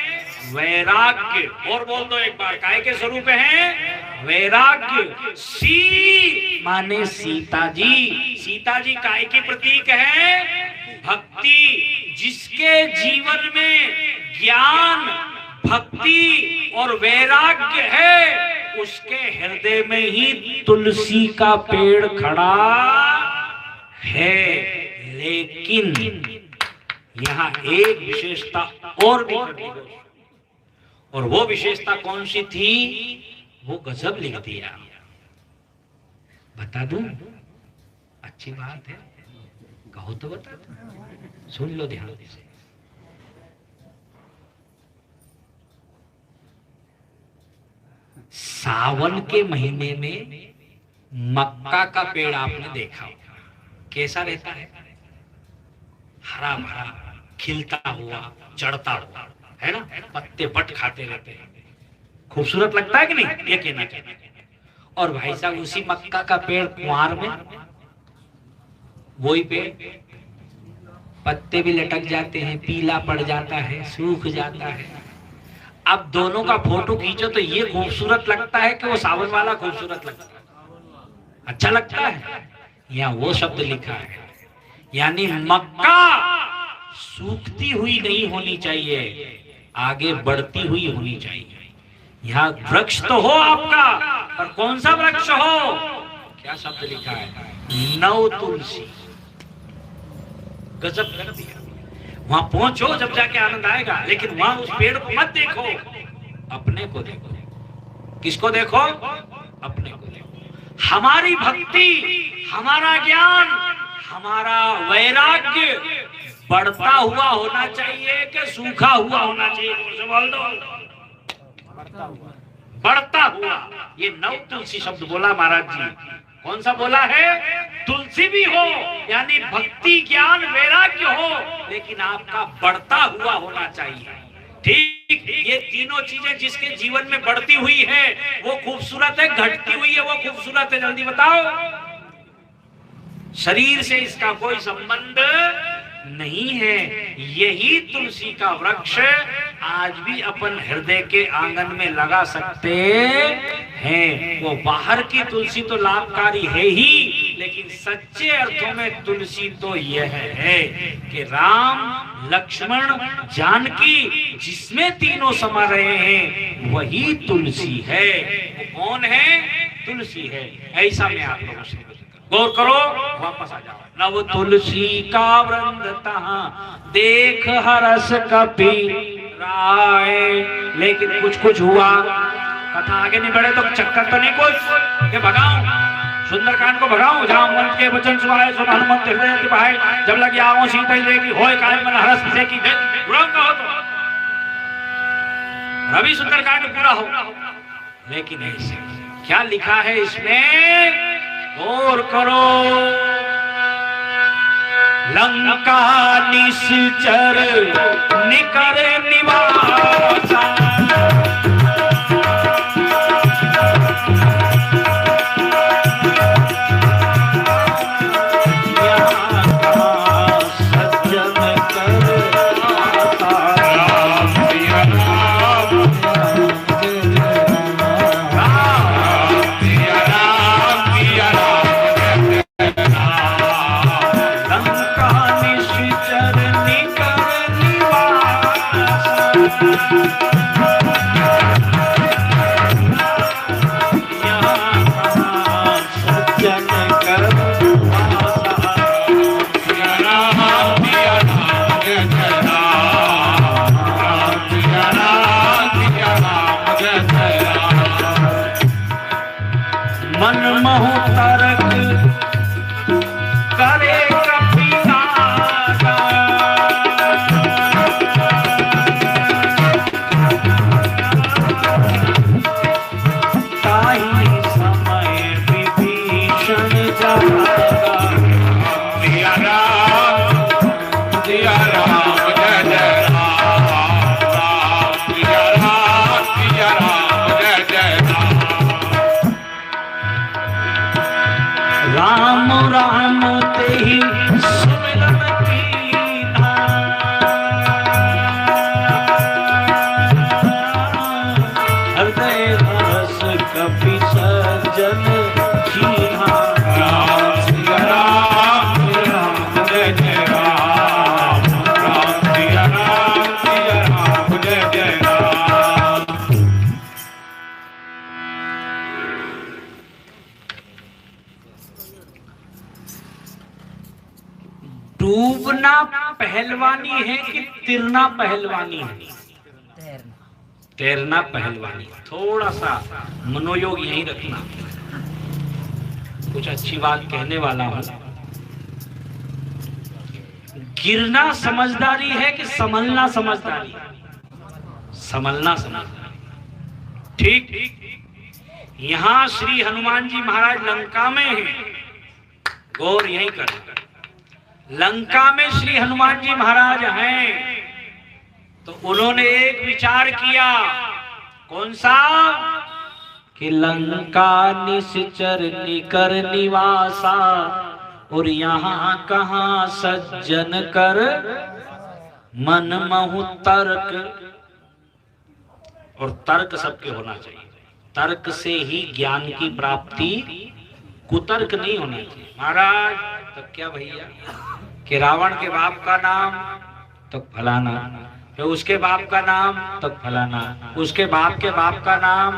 वैराग्य। और बोल दो एक बार, काय के स्वरूप है? वैराग्य। सी माने सीता जी, सीता जी काय की प्रतीक है? भक्ति। जिसके जीवन में ज्ञान, भक्ति और वैराग्य है, उसके हृदय में ही तुलसी का पेड़ खड़ा है। लेकिन यहाँ एक विशेषता और भी करनी, और वो विशेषता कौन सी थी, वो गजब लिख दिया। बता दूं? अच्छी बात है, कहो तो बता दो, सुन लो ध्यान से। सावन के महीने में मक्का का पेड़ आपने देखा, कैसा रहता है? हरा भरा, खिलता हुआ, चढ़ता हुआ, है ना, पत्ते बट खाते रहते हैं, खूबसूरत लगता है कि नहीं, ये कहना चाहिए। और भाई साहब उसी मक्का का पेड़ कुंवार में, वही पेड़ पत्ते भी लटक जाते हैं, पीला पड़ जाता है, सूख जाता है। अब दोनों का फोटो खींचो तो ये खूबसूरत लगता है कि वो सावन वाला खूबसूरत लगता है? अच्छा लगता है? यहाँ वो शब्द लिखा है, यानी मक्का सूखती हुई नहीं होनी चाहिए, आगे बढ़ती हुई होनी चाहिए। यहाँ वृक्ष तो हो आपका, पर कौन सा वृक्ष हो? क्या शब्द लिखा है? नव तुलसी। गजब कर दिया। वहां पहुंचो जब जाके आनंद आएगा, लेकिन वहां उस पेड़ को मत देखो, अपने को देखो। किसको देखो? अपने को देखो। हमारी भक्ति, हमारा ज्ञान, हमारा वैराग्य बढ़ता हुआ होना चाहिए कि सूखा हुआ होना चाहिए? बोल दो, बढ़ता हुआ। ये नव तुलसी शब्द बोला महाराज जी। कौन सा बोला है? तुलसी भी हो, यानी भक्ति, ज्ञान, वैराग्य हो, लेकिन आपका बढ़ता हुआ होना चाहिए। ठीक, ये तीनों चीजें जिसके जीवन में बढ़ती हुई है वो खूबसूरत है, घटती हुई है वो खूबसूरत है? जल्दी बताओ। शरीर से इसका कोई संबंध नहीं है। यही तुलसी का वृक्ष आज भी अपन हृदय के आंगन में लगा सकते हैं। वो बाहर की तुलसी तो लाभकारी है ही, लेकिन सच्चे अर्थों में तुलसी तो यह है कि राम, लक्ष्मण, जानकी, जिसमें तीनों समा रहे हैं, वही तुलसी है। वो कौन है? तुलसी है। ऐसा मैं आप लोगों से गौर करो, वापस आ जाओ। नव तुलसी का वृंद तहां देख हरस कपि राय। लेकिन कुछ कुछ हुआ, कथा आगे नहीं बढ़े तो चक्कर तो नहीं कुछ, ये भगाऊं सुंदरकांड को भगाऊं, जहां मन के वचन सुहाए सुन हनुमंत हृदय तिभाए, जब लगी आओ सीता देगी होय काय मन हरस से की दे। कहो तो रवि सुंदरकांड पूरा हो, लेकिन ऐसे क्या लिखा है इसमें? और करो। लंका निश्चर निकर निवासा, मनमोह तरक करे कपिनागा, ताही समय विभीषण जागा। सिया राम जय जय राम, राम सिया राम जय जय राम। राम राम तेहि सुमिरन कीन्हा, हृदय हर्ष कपि सज्जन कीन्हा। राम सिया राम जय जय राम, राम सिया राम जय जय राम। डूबना पहलवानी है कि तिरना पहलवानी है? तैरना पहलवानी। थोड़ा सा मनोयोग यहीं रखना, कुछ अच्छी बात कहने वाला हूं। गिरना समझदारी है कि संभलना समझदारी? संभलना समझदारी। ठीक यहां श्री हनुमान जी महाराज लंका में हैं, गौर यही करें। लंका में श्री हनुमान जी महाराज हैं तो उन्होंने एक विचार किया, कौन सा? कि लंका निश्चर निकर निवासा, और यहाँ कहाँ सज्जन कर मनमोह तर्क। और तर्क सबके होना चाहिए, तर्क से ही ज्ञान की प्राप्ति, कुतर्क नहीं होना चाहिए। महाराज तो क्या भैया कि रावण के बाप का नाम तो फलाना, फिर उसके बाप का नाम तो फलाना, उसके बाप के बाप का नाम,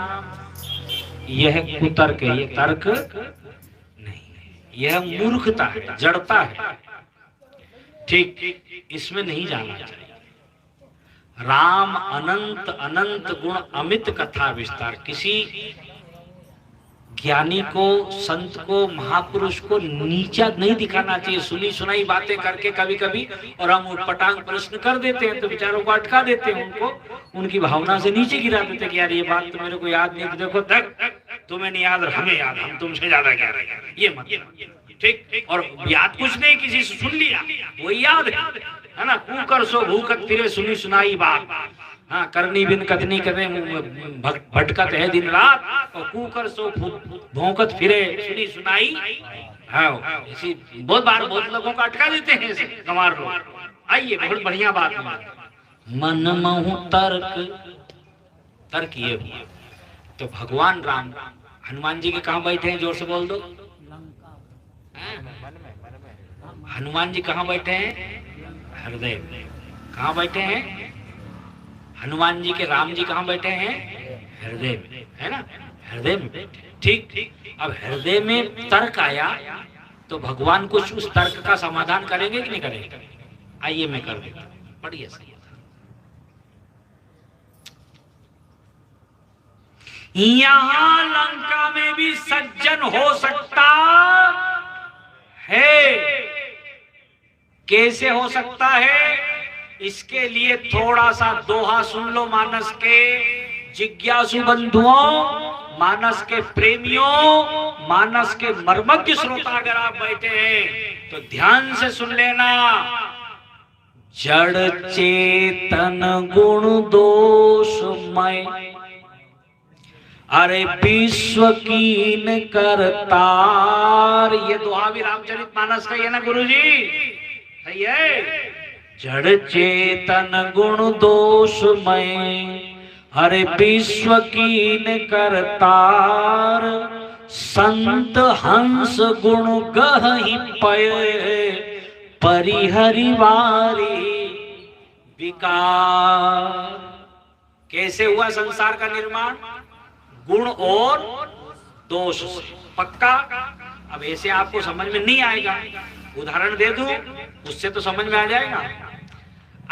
यह कुतर्क है, ये तर्क नहीं, यह मूर्खता है, जड़ता है। ठीक इसमें नहीं जाना चाहिए। राम अनंत अनंत गुण अमित कथा विस्तार। किसी ज्ञानी को, संत को, महापुरुष को नीचा नहीं दिखाना चाहिए। सुनी सुनाई बातें करके कभी कभी और हम उटपटांग प्रश्न कर देते हैं तो बेचारों को अटका देते हैं, उनको उनकी भावना से नीचे गिरा देते हैं कि यार ये बात तो मेरे को याद नहीं, देखो देख तुम्हें नहीं याद, हमें याद, हम तुमसे ज्यादा ज्ञान है, ये मत। ठीक, और याद कुछ नहीं, किसी से सुन लिया वही याद है ना। कूकर सो भूकत फिरे सुनी सुनाई बात, हाँ करनी बिन कथनी करे भटकत है दिन रात, और कूकर सो भौंकत फिरे सुनी सुनाई। हाँ इसी बहुत बार बहुत लोगों को अटका देते हैं ऐसे गंवार लोग। आइए बहुत बढ़िया बात है, मनमोह तर्क। तर्क ये हुआ तो भगवान राम हनुमान जी के कहाँ बैठे हैं? जोर से बोल दो। हनुमान जी कहाँ बैठे हैं? हृदय में। कहाँ बैठे हैं? हनुमान जी के राम जी कहाँ बैठे हैं? हृदय में, है ना, हृदय में बैठे। ठीक, अब हृदय में तर्क आया तो भगवान कुछ उस तर्क का समाधान करेंगे कि नहीं करेंगे? आइए मैं कर देता हूं, पढ़िए सही। यहां लंका में भी सज्जन हो सकता है। कैसे हो सकता है? इसके लिए थोड़ा सा दोहा सुन लो मानस के जिज्ञासु बंधुओं, मानस के प्रेमियों, मानस के मर्मज्ञ श्रोता अगर आप बैठे हैं तो ध्यान से सुन लेना। जड़ चेतन गुण दोषमय, अरे विश्व कीन करतार। ये दुआ भी रामचरितमानस का ही है ना गुरुजी, सही है। जड़ चेतन गुण दोषमय, अरे विश्व कीन करतार। संत हंस गुण गहि पय, परिहरिवारी विकार। कैसे हुआ संसार का निर्माण? गुण और दोष से। पक्का? अब ऐसे आपको समझ में नहीं आएगा, उदाहरण दे दूं उससे तो समझ में आ जाएगा।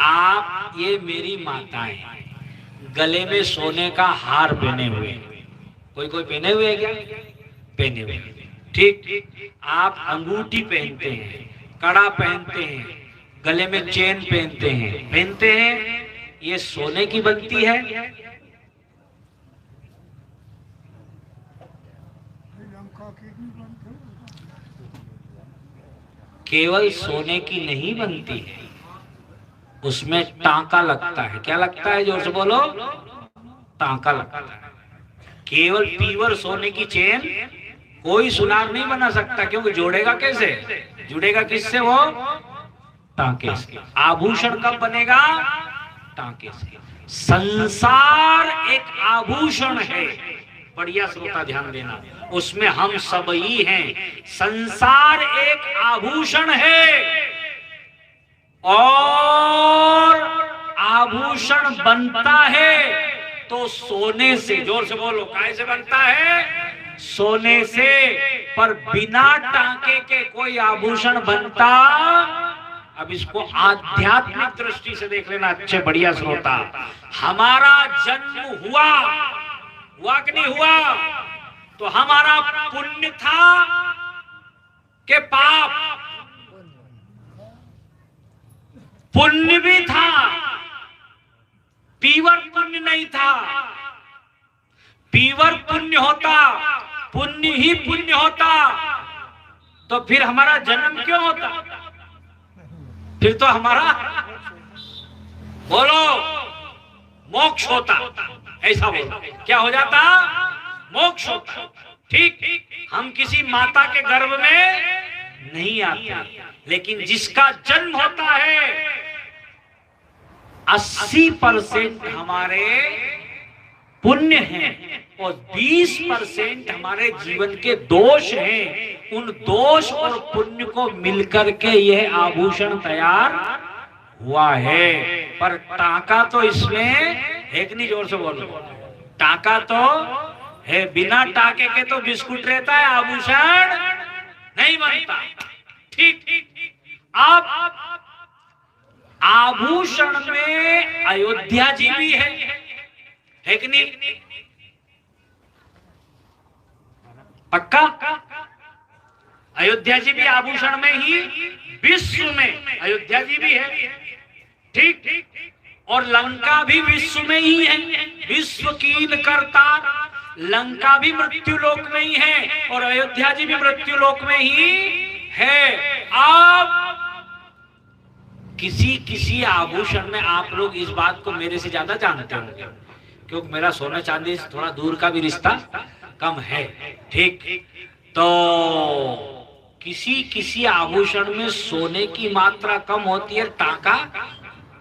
आप ये मेरी माताएं गले में सोने का हार पहने हुए, कोई कोई पहने हुए है क्या? पहने हुए, ठीक। आप अंगूठी पहनते हैं, कड़ा पहनते हैं, गले में चेन पहनते हैं, ये सोने की बनती है? केवल सोने की नहीं बनती है, उसमें टांका लगता है। क्या लगता है? जोर से बोलो। टांका लगता है। केवल पीवर सोने की चेन कोई सुनार नहीं बना सकता, क्योंकि जोड़ेगा कैसे? जुड़ेगा किससे? वो टांके से। आभूषण कब बनेगा? टांके से। संसार एक आभूषण है, बढ़िया श्रोता ध्यान देना, उसमें हम सब ही हैं। संसार एक आभूषण है और आभूषण बनता है तो सोने से। जोर से बोलो, काहे से बनता है? सोने से। पर बिना टांके के कोई आभूषण बनता? अब इसको आध्यात्मिक दृष्टि से देख लेना अच्छे बढ़िया श्रोता। हमारा जन्म हुआ कि नहीं हुआ? तो हमारा पुण्य था कि पाप? पुण्य भी था, पीवर पुण्य नहीं था। पीवर पुण्य होता, पुण्य ही पुण्य होता, तो फिर हमारा जन्म क्यों होता? फिर तो हमारा, बोलो, मोक्ष होता। ऐसा बोलो, क्या हो जाता? मोक्ष होता। ठीक। हम किसी माता के गर्भ में नहीं आते, लेकिन जिसका जन्म होता है 80% हमारे पुण्य हैं और 20% हमारे जीवन के दोष हैं। उन दोष और पुण्य को मिलकर के यह आभूषण तैयार हुआ है। पर टाका तो इसमें है कि नहीं? जोर से बोलो। टाका तो है, बिना टाके के तो बिस्कुट रहता है, आभूषण नहीं बनता। ठीक। अब आभूषण में अयोध्या जी भी है कि नहीं? पक्का? अयोध्या जी भी आभूषण में ही, विश्व में अयोध्या जी भी है। ठीक। और लंका भी विश्व में ही है। विश्व कीन करता, लंका भी मृत्यु लोक में ही है और अयोध्या जी भी मृत्यु लोक में ही है। अब किसी आभूषण में आप लोग इस बात को मेरे से ज्यादा जानते होंगे, क्योंकि मेरा सोना चांदी से थोड़ा दूर का भी रिश्ता कम है। ठीक। तो किसी आभूषण में सोने की मात्रा कम होती है, टाका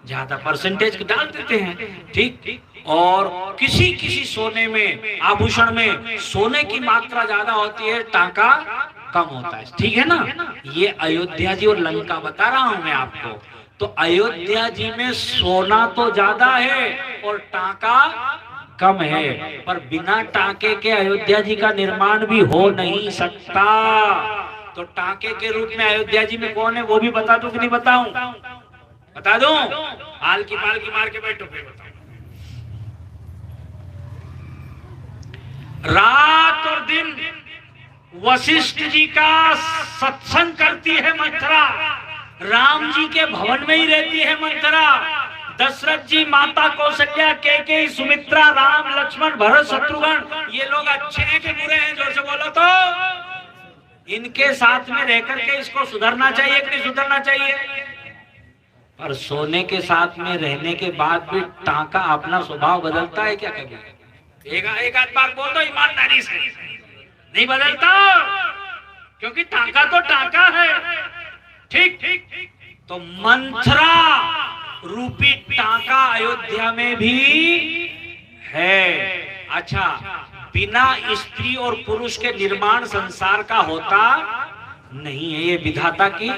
ज्यादा परसेंटेज डाल देते हैं। ठीक। और किसी सोने में, आभूषण में सोने की मात्रा ज्यादा होती है, टाका कम होता है। ठीक है ना? ये अयोध्या जी और लंका बता रहा हूं मैं आपको। तो अयोध्या जी में सोना तो ज्यादा है और टाका कम है, पर बिना टाके के अयोध्या जी का निर्माण भी हो नहीं सकता। तो टाके के रूप में अयोध्या जी में कौन है वो भी बता दूं कि नहीं बताऊं? बता दूं? हाल की पाल की मार के बैठो, फिर बताओ। रात और दिन वशिष्ठ जी का सत्संग करती है मंथरा, राम जी के भवन में ही रहती है मंथरा, दशरथ जी, माता कौशल्या, कैकेयी, सुमित्रा, राम, लक्ष्मण, भरत, शत्रुघ्न, ये लोग अच्छे हैं कि बुरे हैं? जोर से बोलो तो। इनके साथ में रहकर के इसको सुधरना चाहिए कि नहीं सुधरना चाहिए? पर सोने के साथ में रहने के बाद भी टांका अपना स्वभाव बदलता है क्या कभी? एक आध बार बोल दो ईमानदारी से, नहीं बदलता, क्योंकि टांका तो टांका है। ठीक ठीक। तो मंथरा रूपी टांका अयोध्या में भी है। अच्छा, बिना स्त्री और पुरुष के निर्माण संसार का होता नहीं है, ये विधाता की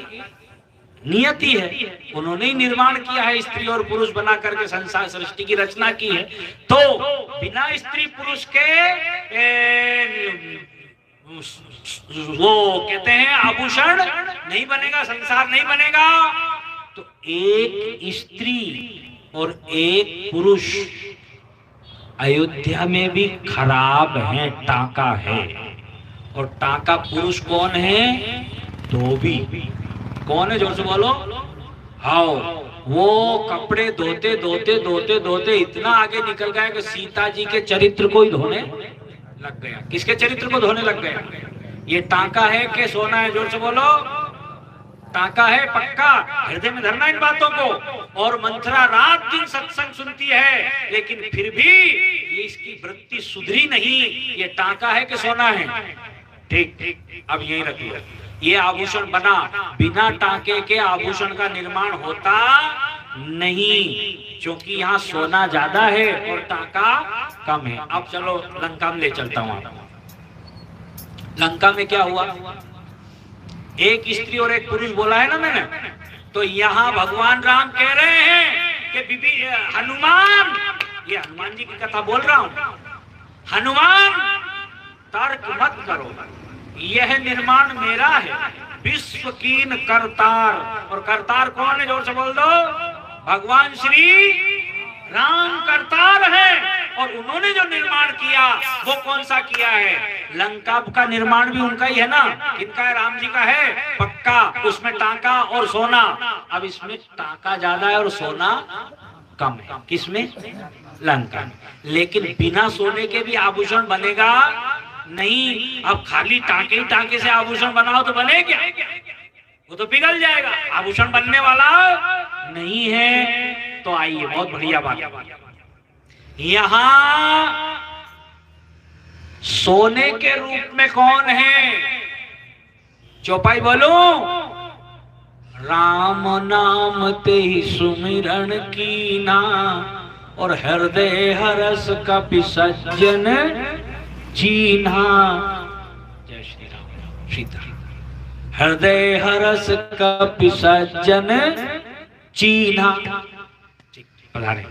नियति है। उन्होंने ही निर्माण किया है, स्त्री और पुरुष बना करके संसार सृष्टि की रचना की है। तो बिना स्त्री पुरुष के वो कहते हैं आभूषण नहीं बनेगा, संसार नहीं बनेगा। तो एक स्त्री और एक पुरुष अयोध्या में भी खराब है, टांका है। और टांका पुरुष कौन है? धोबी। कौन है? जोर से बोलो। हाँ, वो कपड़े धोते धोते धोते धोते इतना आगे निकल गया कि सीता जी के चरित्र को ही धोने लग गया। किसके चरित्र को धोने लग गया? ये टांका है कि सोना है? जोर से बोलो। टांका है पक्का, हृदय में धरना इन बातों को। और मंथरा रात दिन सत्संग सुनती है, लेकिन फिर भी ये इसकी वृत्ति सुधरी नहीं। ये टांका है कि सोना है? ठीक ठीक। अब यही रखिए, ये आभूषण बना, बिना टांके के आभूषण का निर्माण होता नहीं, क्योंकि यहाँ सोना ज्यादा है और टांका कम है। अब चलो लंका में ले चलता हूँ आपको। लंका में क्या हुआ? एक स्त्री और एक पुरुष बोला है ना मैंने। तो यहाँ भगवान राम कह रहे हैं कि बीबी हनुमान, ये हनुमान जी की कथा बोल रहा हूँ, हनुमान तर्क मत करो, यह निर्माण मेरा है, विश्व कीन करतार। और करतार कौन है? जोर से बोल दो। भगवान श्री राम करतार है। और उन्होंने जो निर्माण किया वो कौन सा किया है? लंका का निर्माण भी उनका ही है ना। किनका है? राम जी का है पक्का। उसमें टांका और सोना। अब इसमें टांका ज्यादा है और सोना कम है। किसमें? लंका में। लेकिन बिना सोने के भी आभूषण बनेगा नहीं। अब खाली टांके ही टांके से आभूषण बनाओ तो बने क्या? वो तो पिघल जाएगा, आभूषण बनने वाला नहीं है। तो आइए, बहुत बढ़िया बात। यहां सोने के रूप में कौन है? चौपाई बोलो। राम नाम ते सुमिरन कीना, और हृदय हरस कपि सज्जन चीन्हा। जय श्री राम। सीता। हृदय हरस कपि सज्जन चीन्हा। पधारे।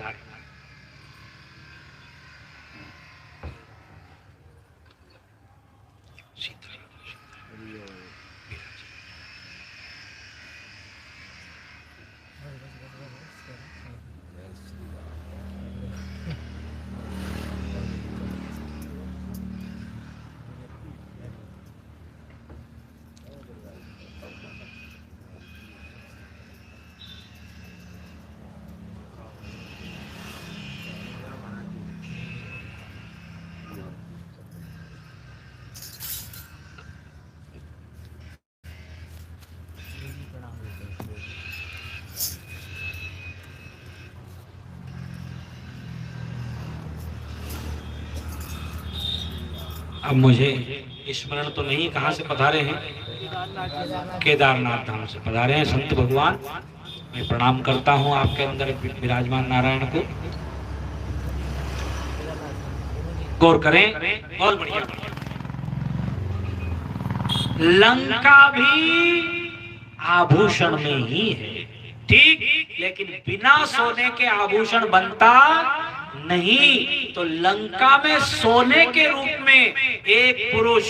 अब मुझे स्मरण तो नहीं कहाँ से पधारे हैं? केदारनाथ धाम से पधारे हैं संत भगवान। मैं प्रणाम करता हूँ आपके अंदर विराजमान नारायण को। गौर करें, बहुत बढ़िया। लंका भी आभूषण में ही है, ठीक, लेकिन बिना सोने के आभूषण बनता नहीं। तो लंका में सोने के रूप में एक पुरुष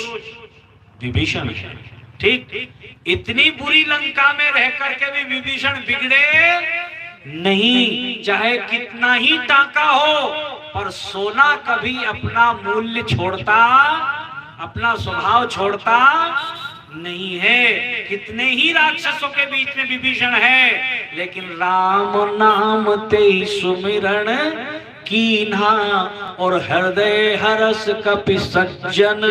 विभीषण है, ठीक। इतनी बुरी लंका में रह करके भी विभीषण बिगड़े नहीं, चाहे कितना ही टाका हो, पर सोना कभी अपना मूल्य छोड़ता, अपना स्वभाव छोड़ता नहीं है। कितने ही राक्षसों के बीच में विभीषण है, लेकिन राम नाम ते सुमिरण कीन्हा और हृदय हरस कपि सज्जन।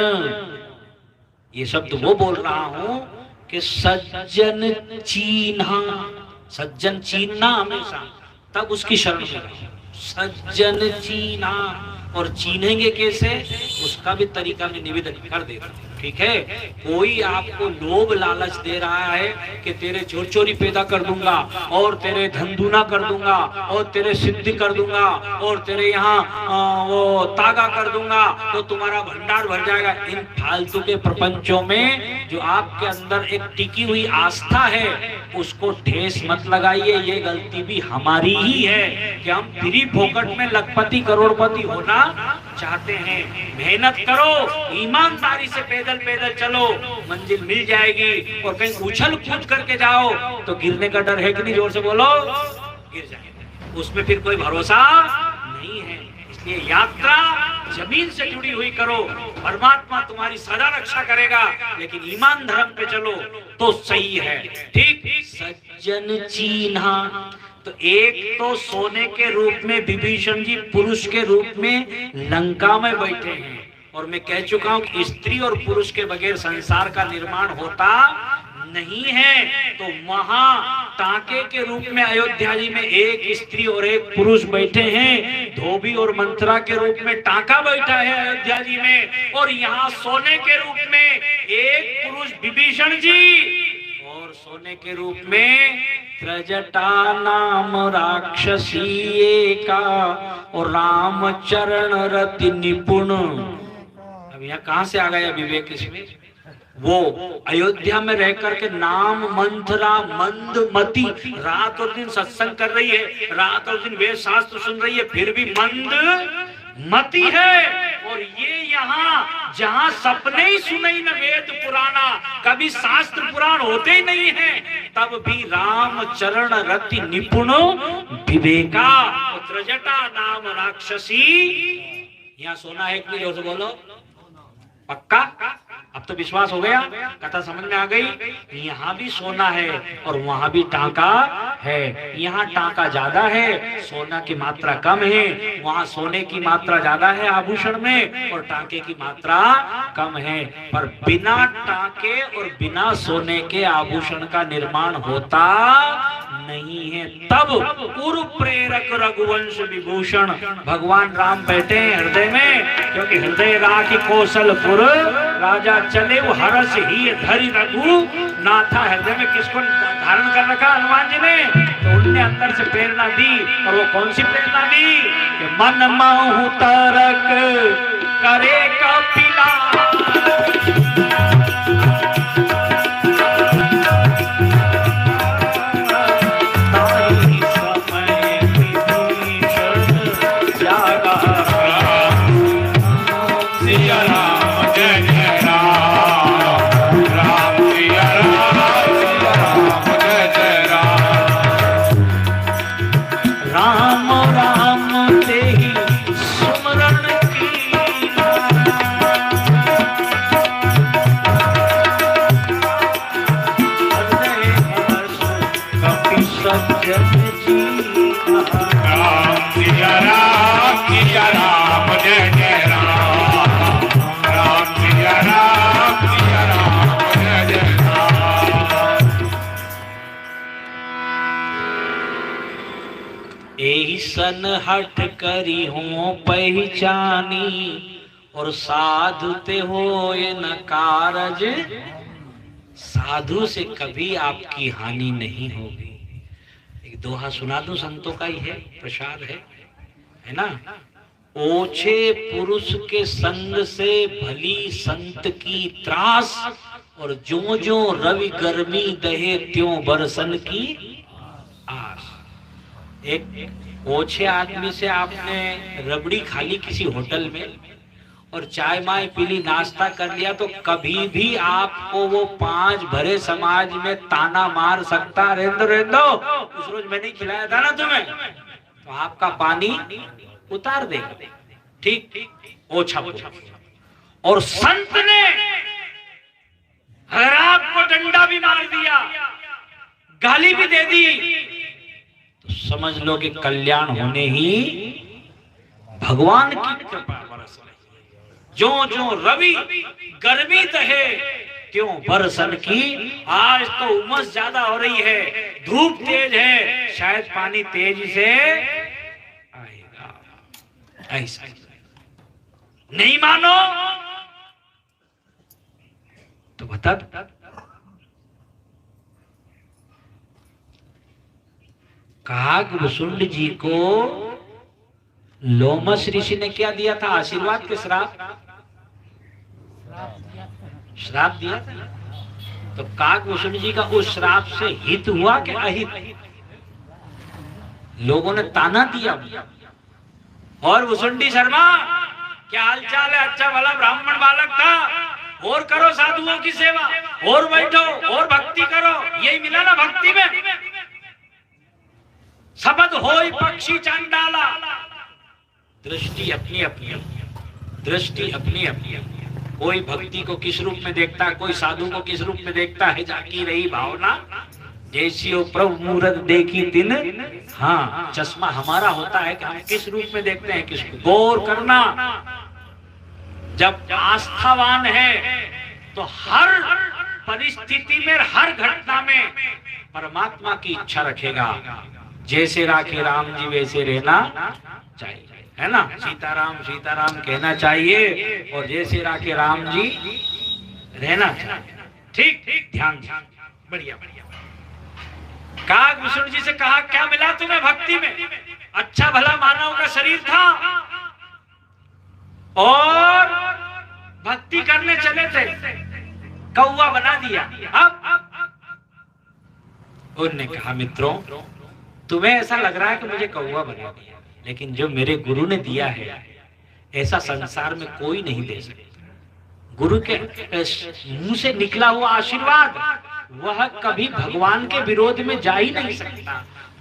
ये शब्द वो बोल रहा हूं कि सज्जन चीन्हा, सज्जन चीनना हमेशा, तब उसकी शरण में रहो। सज्जन चीन्हा, और चीनेंगे कैसे उसका भी तरीका में निवेदन कर देता हूं। ठीक है, कोई आपको लोभ लालच दे रहा है कि तेरे चोर चोरी पैदा कर दूंगा और तेरे धंधुना कर दूंगा और तेरे सिद्धि कर दूंगा और तेरे यहाँ वो तागा कर दूंगा तो तुम्हारा भंडार भर जाएगा। इन फालतू के प्रपंचों में जो आपके अंदर एक टिकी हुई आस्था है उसको ठेस मत लगाइए। ये गलती भी हमारी ही है कि हम फ्री फोकट में लखपति करोड़पति होना चाहते हैं। मेहनत करो, ईमानदारी से पैदल पैदल चलो, मंजिल मिल जाएगी। और कहीं उछल कूद करके जाओ तो गिरने का डर है कि नहीं? जोर से बोलो, गिर जाएगा, उसमें फिर कोई भरोसा नहीं है। इसलिए यात्रा जमीन से जुड़ी हुई करो, परमात्मा तुम्हारी सदा रक्षा करेगा, लेकिन ईमान धर्म पे चलो तो सही है। ठीक, सज्जन चीन्हा, तो एक तो सोने के रूप में विभीषण जी पुरुष के रूप में लंका में बैठे हैं, और मैं कह चुका हूं कि स्त्री और पुरुष के बगैर संसार का निर्माण होता नहीं है। तो वहां टांके के रूप में अयोध्या जी में एक स्त्री और एक पुरुष बैठे हैं, धोबी और मंत्रा के रूप में टांका बैठा है अयोध्या जी में, और यहाँ सोने के रूप में एक पुरुष विभीषण जी और सोने के रूप में त्रजटा नाम राक्षसी का और रामचरण रति निपुण। अब यहाँ कहां से आ गया विवेक इसमें? वो अयोध्या में रह करके नाम मंथरा मंदमती, रात और दिन सत्संग कर रही है, रात और दिन वेद शास्त्र सुन रही है, फिर भी मंद मती है। और ये यहाँ जहाँ सपने ही सुने न वेद पुराना, कभी शास्त्र पुराण होते ही नहीं है, तब भी राम चरण रति निपुण विवेका त्रजटा नाम राक्षसी। यहाँ सोना है कि जोर से बोलो, पक्का? अब तो विश्वास हो गया, कथा समझ में आ गई। यहाँ भी सोना है और वहां भी टांका है। यहाँ टांका ज्यादा है, सोना की मात्रा कम है। वहां सोने की मात्रा ज्यादा है आभूषण में और टांके की मात्रा कम है। पर बिना टांके और बिना सोने के आभूषण का निर्माण होता नहीं है। तब उर प्रेरक रघुवंश विभूषण भगवान राम बैठे हैं हृदय में, क्योंकि हृदय राखी कौशलपुर राजा चले वो हरस ही धरि रघु नाथा। हृदय में किसको धारण कर रखा हनुमान जी ने? तो उनने अंदर से प्रेरणा दी, और वो कौन सी प्रेरणा दी कि मन महु तरक करे कपिला। सन हट करी हूँ पहचानी और साधु ते हो ये न कारज। साधु से कभी आपकी हानि नहीं होगी। एक दोहा सुना दूं, संतों का ही है, प्रसाद है ना। ओछे पुरुष के संग से भली संत की त्रास, और जो जो रवि गर्मी दहे त्यों बरसन की आस। एक ओछे आदमी से आपने रबड़ी खा ली किसी होटल में और चाय माय पी ली, नाश्ता कर लिया, तो कभी भी आपको वो पांच भरे समाज में ताना मार सकता, रेंदो उस रोज मैंने नहीं खिलाया था ना तुम्हें, तो आपका पानी उतार देगा। ठीक, ओछा। और संत ने अगर आपको डंडा भी मार दिया, गाली भी दे दी, समझ लो कि कल्याण होने ही भगवान की कृपा बरस रही। जो जो रवि गर्मी दहे क्यों बरसन की। आज तो उमस ज्यादा हो रही है, धूप तेज है, शायद पानी तेजी से आएगा। ऐसा नहीं मानो तो बता। काकभुसुंड जी को लोमस ऋषि ने क्या दिया था? आशीर्वाद के श्राप? श्राप दिया था। तो काकभुसुंड जी का उस श्राप से हित हुआ कि अहित? लोगों ने ताना दिया। और भुसुंडी शर्मा क्या हालचाल है? अच्छा भला ब्राह्मण बालक था, और करो साधुओं की सेवा, और बैठो और भक्ति करो। यही मिला ना भक्ति में। शब्द होई पक्षी चांडाला। दृष्टि अपनी अपनी, दृष्टि अपनी अपनी। कोई भक्ति को किस रूप में देखता है, कोई साधु को किस रूप में देखता है। जाकी रही भावना जैसी हो प्रभु मूरत देखी दिन। हाँ, चश्मा हमारा होता है कि हम किस रूप में देखते हैं किसको। गौर करना, जब आस्थावान है तो हर परिस्थिति में, हर घटना में परमात्मा की इच्छा रखेगा। जैसे राखे राम जी वैसे रहना चाहिए, है ना। सीताराम सीताराम कहना चाहिए और जैसे राखे राम जी रहना चाहिए। ठीक ठीक, ध्यान ध्यान, बढ़िया बढ़िया। काकभुसुंड जी से कहा क्या मिला तुम्हें भक्ति में? अच्छा भला मानव का शरीर था और भक्ति करने चले थे, कौवा बना दिया। अब उन्होंने कहा मित्रों, तुम्हें ऐसा लग रहा है कि मुझे कौवा बना दिया, लेकिन जो मेरे गुरु ने दिया है ऐसा संसार में कोई नहीं दे सकता। गुरु के मुंह से निकला हुआ आशीर्वाद वह कभी भगवान के विरोध में जा ही नहीं सकता।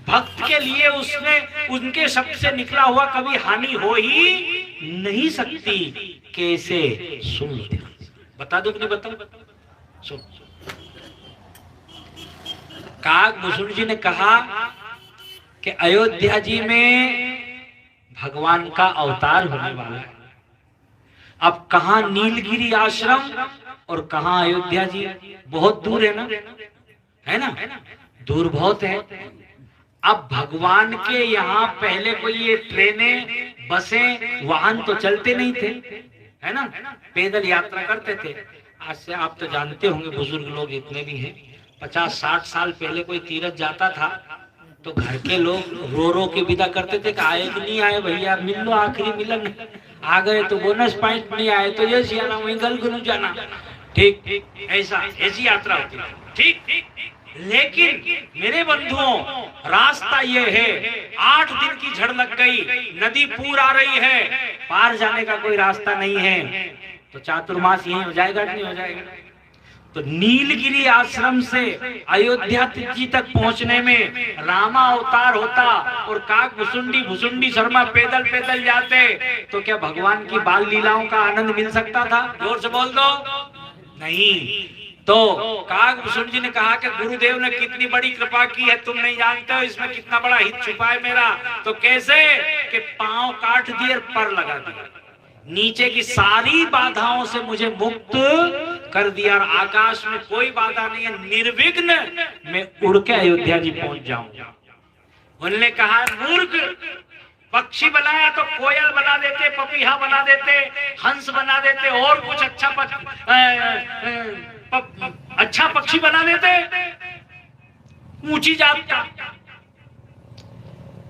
भक्त के लिए उसने उनके शब्द से निकला हुआ कभी हानि हो ही नहीं सकती। कैसे? सुन लो, बता दो कि नहीं बताओ? सुन। काकभुसुंड जी ने कहा कि अयोध्या जी में भगवान का अवतार होने वाला है। अब कहां नीलगिरी आश्रम और कहां अयोध्या जी? बहुत दूर है ना, है ना, दूर बहुत है। अब भगवान के यहाँ पहले कोई ये ट्रेनें, बसें, वाहन तो चलते नहीं थे, है ना, पैदल यात्रा करते थे। आज से आप तो जानते होंगे, बुजुर्ग लोग जितने भी हैं, 50-60 साल पहले कोई तीरथ जाता था तो घर के लोग रो रो के विदा करते थे कि आए कि नहीं आए भैया, मिल लो, आखिरी मिलन। आ गए तो बोनस पॉइंट, नहीं आए तो ये सियाना वहीं गल गुरु जाना। ठीक ठीक, ऐसा ऐसी यात्रा होती है। ठीक ठीक, लेकिन मेरे बंधुओं, रास्ता ये है, 8 दिन की झड़ लग गई, नदी पूर आ रही है, पार जाने का कोई रास्ता नहीं है, तो चातुर्मास यही हो जाएगा कि नहीं हो जाएगा? तो नीलगिरी आश्रम से अयोध्या जी तक पहुंचने में रामा अवतार होता और काकभुसुंडी शर्मा पैदल पैदल जाते, तो क्या भगवान की बाल लीलाओं का आनंद मिल सकता था? जोर से बोल दो। नहीं। तो काकभुसुंड जी ने कहा कि गुरुदेव ने कितनी बड़ी कृपा की है, तुम नहीं जानते हो, इसमें कितना बड़ा हित छुपा है मेरा। तो कैसे? कि पांव काट दिए और पर लगा दिया, नीचे की सारी बाधाओं से मुझे मुक्त कर दिया और आकाश में कोई बाधा नहीं है, निर्विघ्न मैं उड़ के अयोध्या जी पहुंच जाऊंगा। उन्होंने कहा मूर्ख, पक्षी बनाया तो कोयल बना देते, पपीहा बना देते, हंस बना देते, और कुछ अच्छा पक्षी बना देते, ऊंची जात का।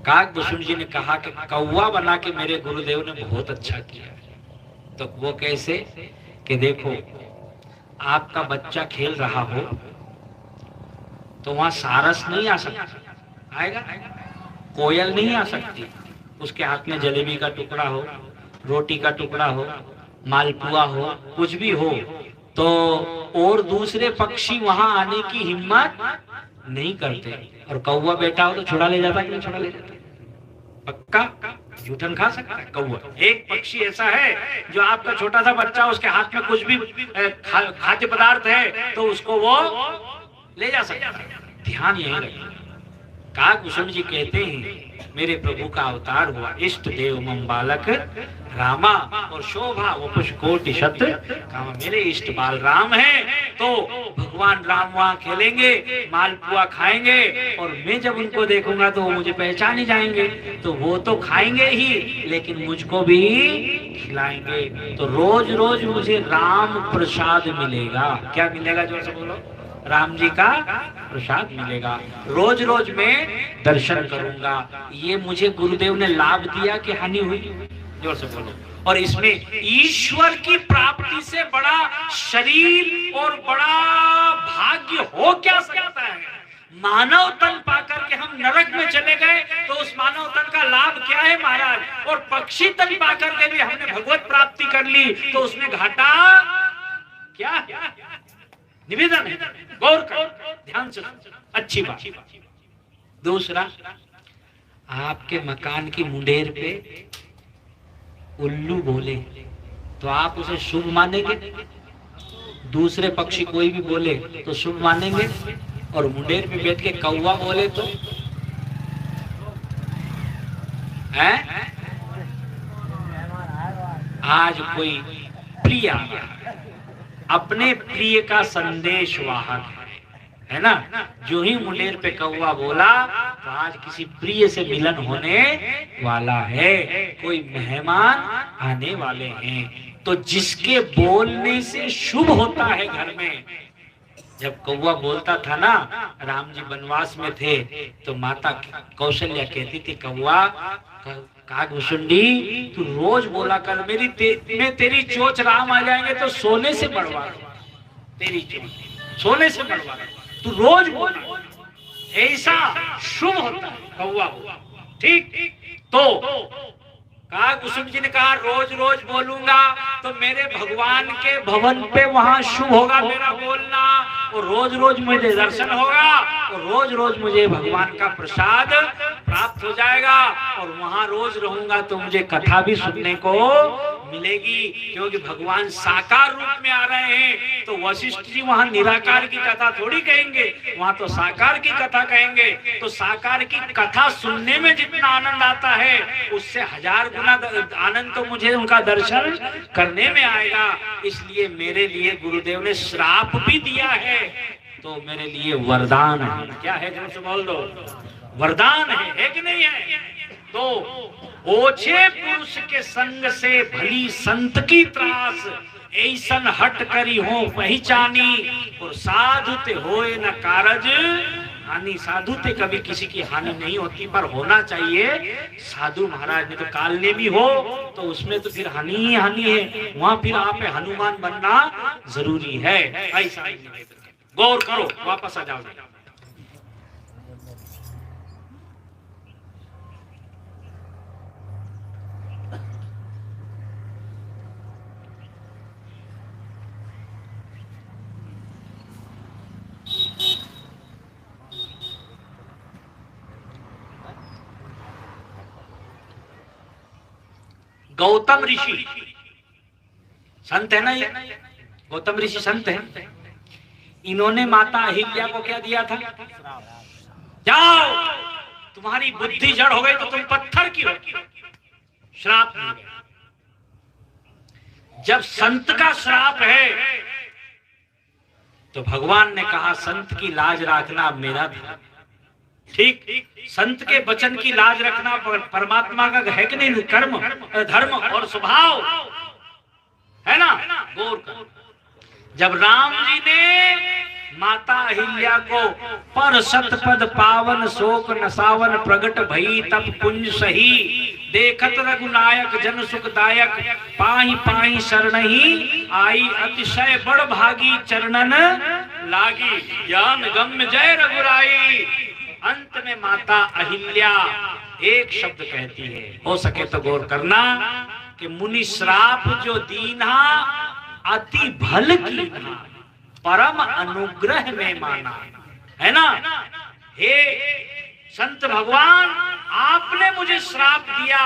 काकभुसुंड जी ने कहा कि कौवा बना के मेरे गुरुदेव ने बहुत अच्छा किया। तो वो कैसे? कि देखो, आपका बच्चा खेल रहा हो तो वहां सारस नहीं आ सकता, आएगा? कोयल नहीं आ सकती, उसके हाथ में जलेबी का टुकड़ा हो, रोटी का टुकड़ा हो, मालपुआ हो, कुछ भी हो, तो और दूसरे पक्षी वहां आने की हिम्मत नहीं करते। और कौवा बैठा हो तो छुड़ा ले जाता कि नहीं छुड़ा ले जाता? पक्का जूठन खा सकता है कौवा। एक पक्षी ऐसा है जो आपका छोटा सा बच्चा, उसके हाथ में कुछ भी खाद्य पदार्थ है तो उसको वो ले जा सकता है। ध्यान यही रखना। काकभूषण जी कहते हैं मेरे प्रभु का अवतार हुआ, इष्ट देव मम बालक रामा, और शोभा वपुष कोटि शत कामा, मेरे इष्ट बाल राम हैं। तो भगवान राम वहाँ खेलेंगे, मालपुआ खाएंगे, और मैं जब उनको देखूंगा तो वो मुझे पहचान ही जाएंगे। तो वो तो खाएंगे ही, लेकिन मुझको भी खिलाएंगे। तो रोज रोज मुझे राम प्रसाद मिलेगा। क्या मिलेगा? जोर से बोलो। राम जी का प्रसाद मिलेगा। रोज रोज मैं दर्शन करूंगा। ये मुझे गुरुदेव ने लाभ दिया कि हानि हुई? जोर से बोलो। और इसमें ईश्वर की प्राप्ति से बड़ा शरीर और बड़ा भाग्य हो क्या सकता है? मानव तन पाकर के हम नरक में चले गए तो उस मानव तन का लाभ क्या है महाराज? और पक्षी तन पाकर के भी हमने भगवत प्राप्ति कर ली तो उसमें घाटा क्या है? निवेदन है, गौर कर, ध्यान से, अच्छी बात। दूसरा, आपके मकान की मुंडेर पे उल्लू बोले तो आप उसे शुभ मानेंगे? दूसरे पक्षी कोई भी बोले तो शुभ मानेंगे? और मुंडेर पे बैठ के कौवा बोले तो है? आज कोई प्रिय आ गया, अपने प्रिय का संदेश वाहक है ना। जो ही मुंडेर पे कौवा बोला तो आज किसी प्रिय से मिलन होने वाला है, कोई मेहमान आने वाले हैं। तो जिसके बोलने से शुभ होता है घर में। जब कौवा बोलता था ना, राम जी वनवास में थे तो माता कौशल्या कहती थी, कौवा काकभूषुंडी तू रोज बोला कर, मैं तेरी चोच राम आ जाएंगे तो सोने से बढ़वा दूं, तेरी चोच सोने से बढ़वा दूं, तू रोज बोल, ऐसा शुभ होता है कौवा। ठीक। तो काकभूषुंड जी ने कहा रोज रोज बोलूंगा तो मेरे भगवान के भवन पे वहां शुभ होगा मेरा बोलना, और रोज रोज मुझे दर्शन होगा, और रोज रोज मुझे भगवान का प्रसाद प्राप्त हो जाएगा, और वहां रोज रहूंगा तो मुझे कथा भी सुनने को मिलेगी। क्योंकि भगवान साकार रूप में आ रहे हैं तो वशिष्ठ जी वहां निराकार की कथा थोड़ी कहेंगे, वहां तो साकार की कथा कहेंगे। तो साकार की कथा सुनने में जितना आनंद आता है उससे 1000 गुना आनंद तो मुझे उनका दर्शन करने में आएगा। इसलिए मेरे लिए गुरुदेव ने श्राप भी दिया है तो मेरे लिए वरदान है। क्या है? जोर से बोल दो। वरदान है कि नहीं है? तो ओछे पुरुष के संग से भली संत की त्रास, ऐसन हट करी हो पहचानी, और साधु ते होए न कारज हानि। साधु ते कभी किसी की हानि नहीं होती, पर होना चाहिए साधु महाराज ने तो कालने भी हो तो उसमें तो फिर हानि ही हानि है, वहां फिर आप हनुमान बनना जरूरी है। ऐसा गौर करो, वापस आ जाओ। गौतम ऋषि संत है ना, ये गौतम ऋषि संत है। इन्होंने माता अहिल्या को क्या दिया था? जाओ तुम्हारी बुद्धि जड़ हो गई तो तुम पत्थर की हो, श्राप मिल गया। जब संत का श्राप है तो भगवान ने कहा संत की लाज रखना मेरा था। ठीक, संत के वचन की लाज रखना परमात्मा का है कि नहीं? कर्म, धर्म और स्वभाव है ना। गौर कर, जब राम जी ने माता अहिल्या को पर सतपद पावन शोक नसावन प्रगट भई तप पुंज सही, देखत रघुनायक जन सुखदायक पाहि पाहि शरणहि आई, अतिशय बड़ भागी चरणन लागी, ज्ञान गम्य जय रघुराई। अंत में माता अहिल्या एक शब्द कहती है, हो सके तो गौर करना, कि मुनि श्राप जो दीना अति भल कीना, परम अनुग्रह में माना। है ना? हे संत भगवान, आपने मुझे श्राप दिया,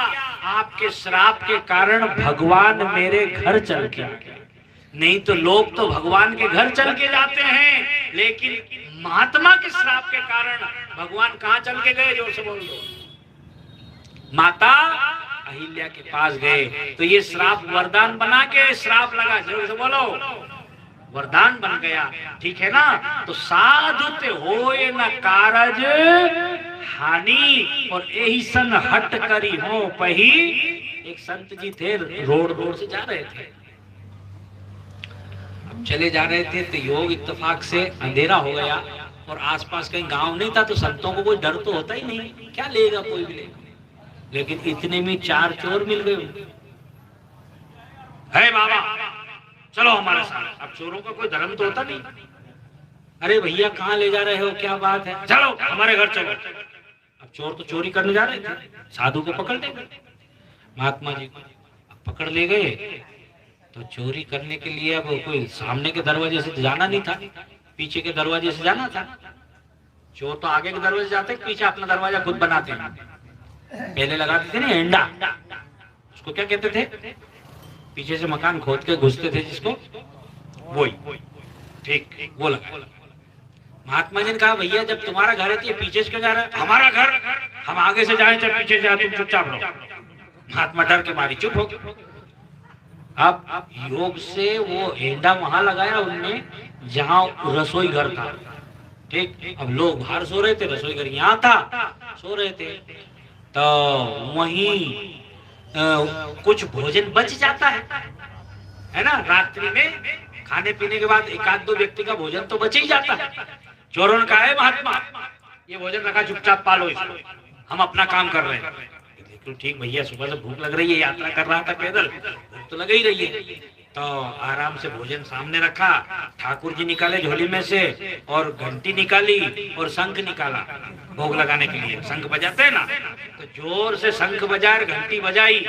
आपके श्राप के कारण भगवान मेरे घर चल के आ गए। नहीं तो लोग तो भगवान के घर चल के जाते हैं, लेकिन महात्मा के श्राप के कारण भगवान कहां चल के गए, जोर से बोल दो। माता अहिल्या के पास गए। तो ये श्राप वरदान बना के श्राप लगा, जोर से बोलो, वरदान बन गया। ठीक है ना। तो साधु ते होए न कारज हानि और यही सन हट करी हो पही। एक संत जी थे, रोड से जा रहे थे, अब चले जा रहे थे तो योग इत्तेफाक से अंधेरा हो गया और आसपास कहीं गांव नहीं था, तो संतों को कोई डर तो होता ही नहीं, क्या लेगा, कोई भी लेगा। लेकिन इतने में 4 चोर मिल गए। है बाबा चलो हमारे साथ। अब चोरों का कोई धर्म तो होता नहीं। अरे भैया कहाँ ले जा रहे हो, क्या बात है, चलो हमारे घर चलो। अब चोर तो चोरी करने जा रहे थे, साधु को पकड़ ले गए, महात्मा जी को पकड़ ले गए। तो चोरी करने के लिए अब कोई सामने के दरवाजे से जाना नहीं था, पीछे के दरवाजे से जाना था। चोर तो आगे के दरवाजे जाते, पीछे अपना दरवाजा खुद बनाते हैं। पहले लगाते थे ना एंडा, उसको क्या कहते थे, पीछे से मकान खोद के घुसते थे जिसको, वही ठीक वो लगा। महात्मा जी ने कहा भैया जब तुम्हारा घर है तो ये पीछे से क्यों जा रहा है, हमारा घर, हम आगे से जाए चाहे पीछे जाए, तुम चुपचाप रहो। महात्मा डर के मारी चुप हो गए। अब योग से वो एंडा वहां लगाया उनने जहां रसोई घर था। ठीक, अब लोग बाहर सो रहे थे, रसोई घर यहाँ था, सो रहे थे। तो वहीं कुछ भोजन बच जाता है ना, रात्रि में खाने पीने के बाद 1-2 व्यक्ति का भोजन तो बच ही जाता है। चोरों ने कहा है महात्मा ये भोजन रखा, चुपचाप पालो इसको, हम अपना काम कर रहे हैं। बिल्कुल ठीक भैया, सुबह से भूख लग रही है, यात्रा कर रहा था पैदल, भूख तो लग ही रही है। तो आराम से भोजन सामने रखा, ठाकुर जी निकाले झोली में से और घंटी निकाली और शंख निकाला भोग लगाने के लिए। शंख बजाते हैं ना, तो जोर से शंख बजाए, घंटी बजाई।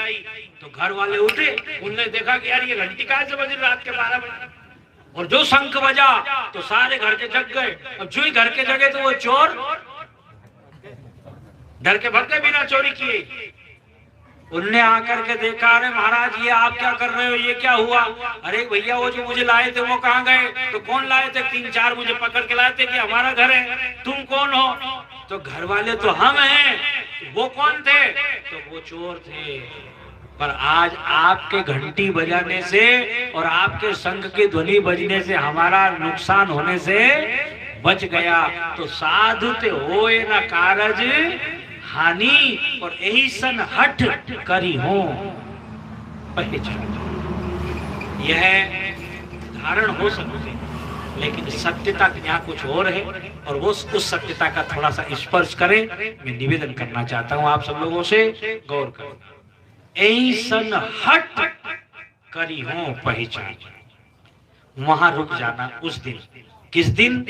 तो घर वाले उठे, उनने देखा कि यार ये घंटी कहाँ से बजी, रात के 12 बजे। और जो शंख बजा तो सारे घर के जग गए। अब जो ही घर के जगे तो वो चोर डर के भाग गए बिना चोरी किए। उनने आकर के देखा, अरे महाराज ये आप क्या कर रहे हो, ये क्या हुआ। अरे भैया वो जो मुझे लाए थे वो कहाँ गए। तो कौन लाए थे, 3-4 मुझे पकड़ के लाए थे कि हमारा घर है, तुम कौन हो। तो घर वाले तो हम हैं। वो कौन थे, तो वो चोर थे। पर आज आपके घंटी बजाने से और आपके शंख की ध्वनि बजने से हमारा नुकसान होने से बच गया। तो साधु ते होए न कारज हानि और यही सन हट करी हो पहचान। यह धारण हो सकते, लेकिन सत्यता यहाँ कुछ और है और वो उस सत्यता का थोड़ा सा स्पर्श करें। मैं निवेदन करना चाहता हूँ आप सब लोगों से, गौर करें। यही सन हट करी हो पहचान, वहां रुक जाना उस दिन। किस दिन,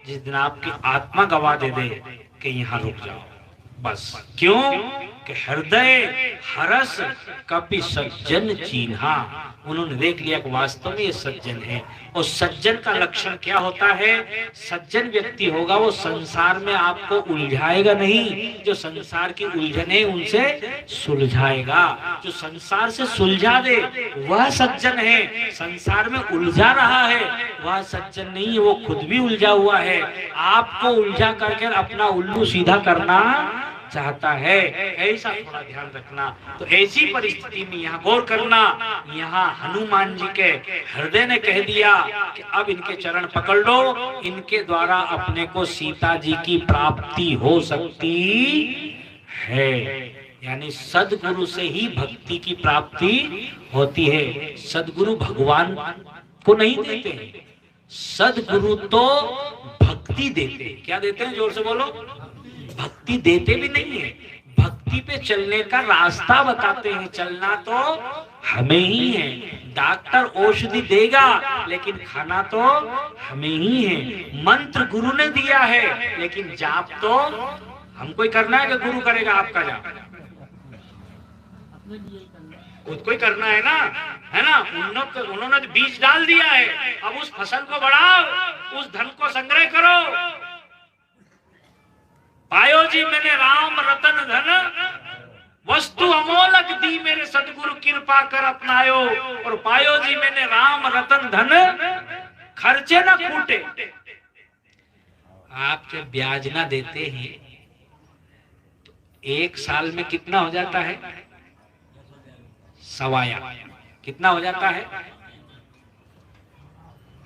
जिस दिन आपकी आत्मा गवा दे कि यहाँ रुक जाओ बस। क्यों कि हृदय हरस कपि सज्जन चीन्हा। उन्होंने देख लिया कि वास्तव में ये सज्जन है। और सज्जन का लक्षण क्या होता है, सज्जन व्यक्ति होगा वो संसार में आपको उलझाएगा नहीं, जो संसार की उलझने उनसे सुलझाएगा। जो संसार से सुलझा दे वह सज्जन है, संसार में उलझा रहा है वह सज्जन नहीं है, वो खुद भी उलझा हुआ है। आपको उलझा करके अपना उल्लू सीधा करना चाहता है, ऐसा थोड़ा ध्यान रखना। तो ऐसी परिस्थिति में यहाँ गौर करना, यहाँ हनुमान जी के हृदय ने कह दिया कि अब इनके चरण पकड़ लो, इनके द्वारा अपने को सीता जी की प्राप्ति हो सकती है। यानी सदगुरु से ही भक्ति की प्राप्ति होती है। सदगुरु भगवान को नहीं देते हैं, सदगुरु तो भक्ति देते हैं। क्या देते हैं, जोर से बोलो। भक्ति देते भी नहीं है, भक्ति पे चलने का रास्ता बताते हैं। चलना तो हमें ही है। डॉक्टर औषधि देगा लेकिन खाना तो हमें ही है। मंत्र गुरु ने दिया है लेकिन जाप तो हमको ही करना है कि गुरु करेगा आपका जाप? खुद को ही करना है ना, है ना। उन्होंने बीज डाल दिया है, अब उस फसल को बढ़ाओ, उस धन को संग्रह करो। पायो जी मैंने राम रतन धन, वस्तु अमोलक दी मेरे सतगुरु कृपा कर अपनायो। और पायो जी मैंने राम रतन धन, खर्चे न फूटे। आप जब ब्याज ना देते हैं तो 1 साल में कितना हो जाता है? सवाया। कितना हो जाता है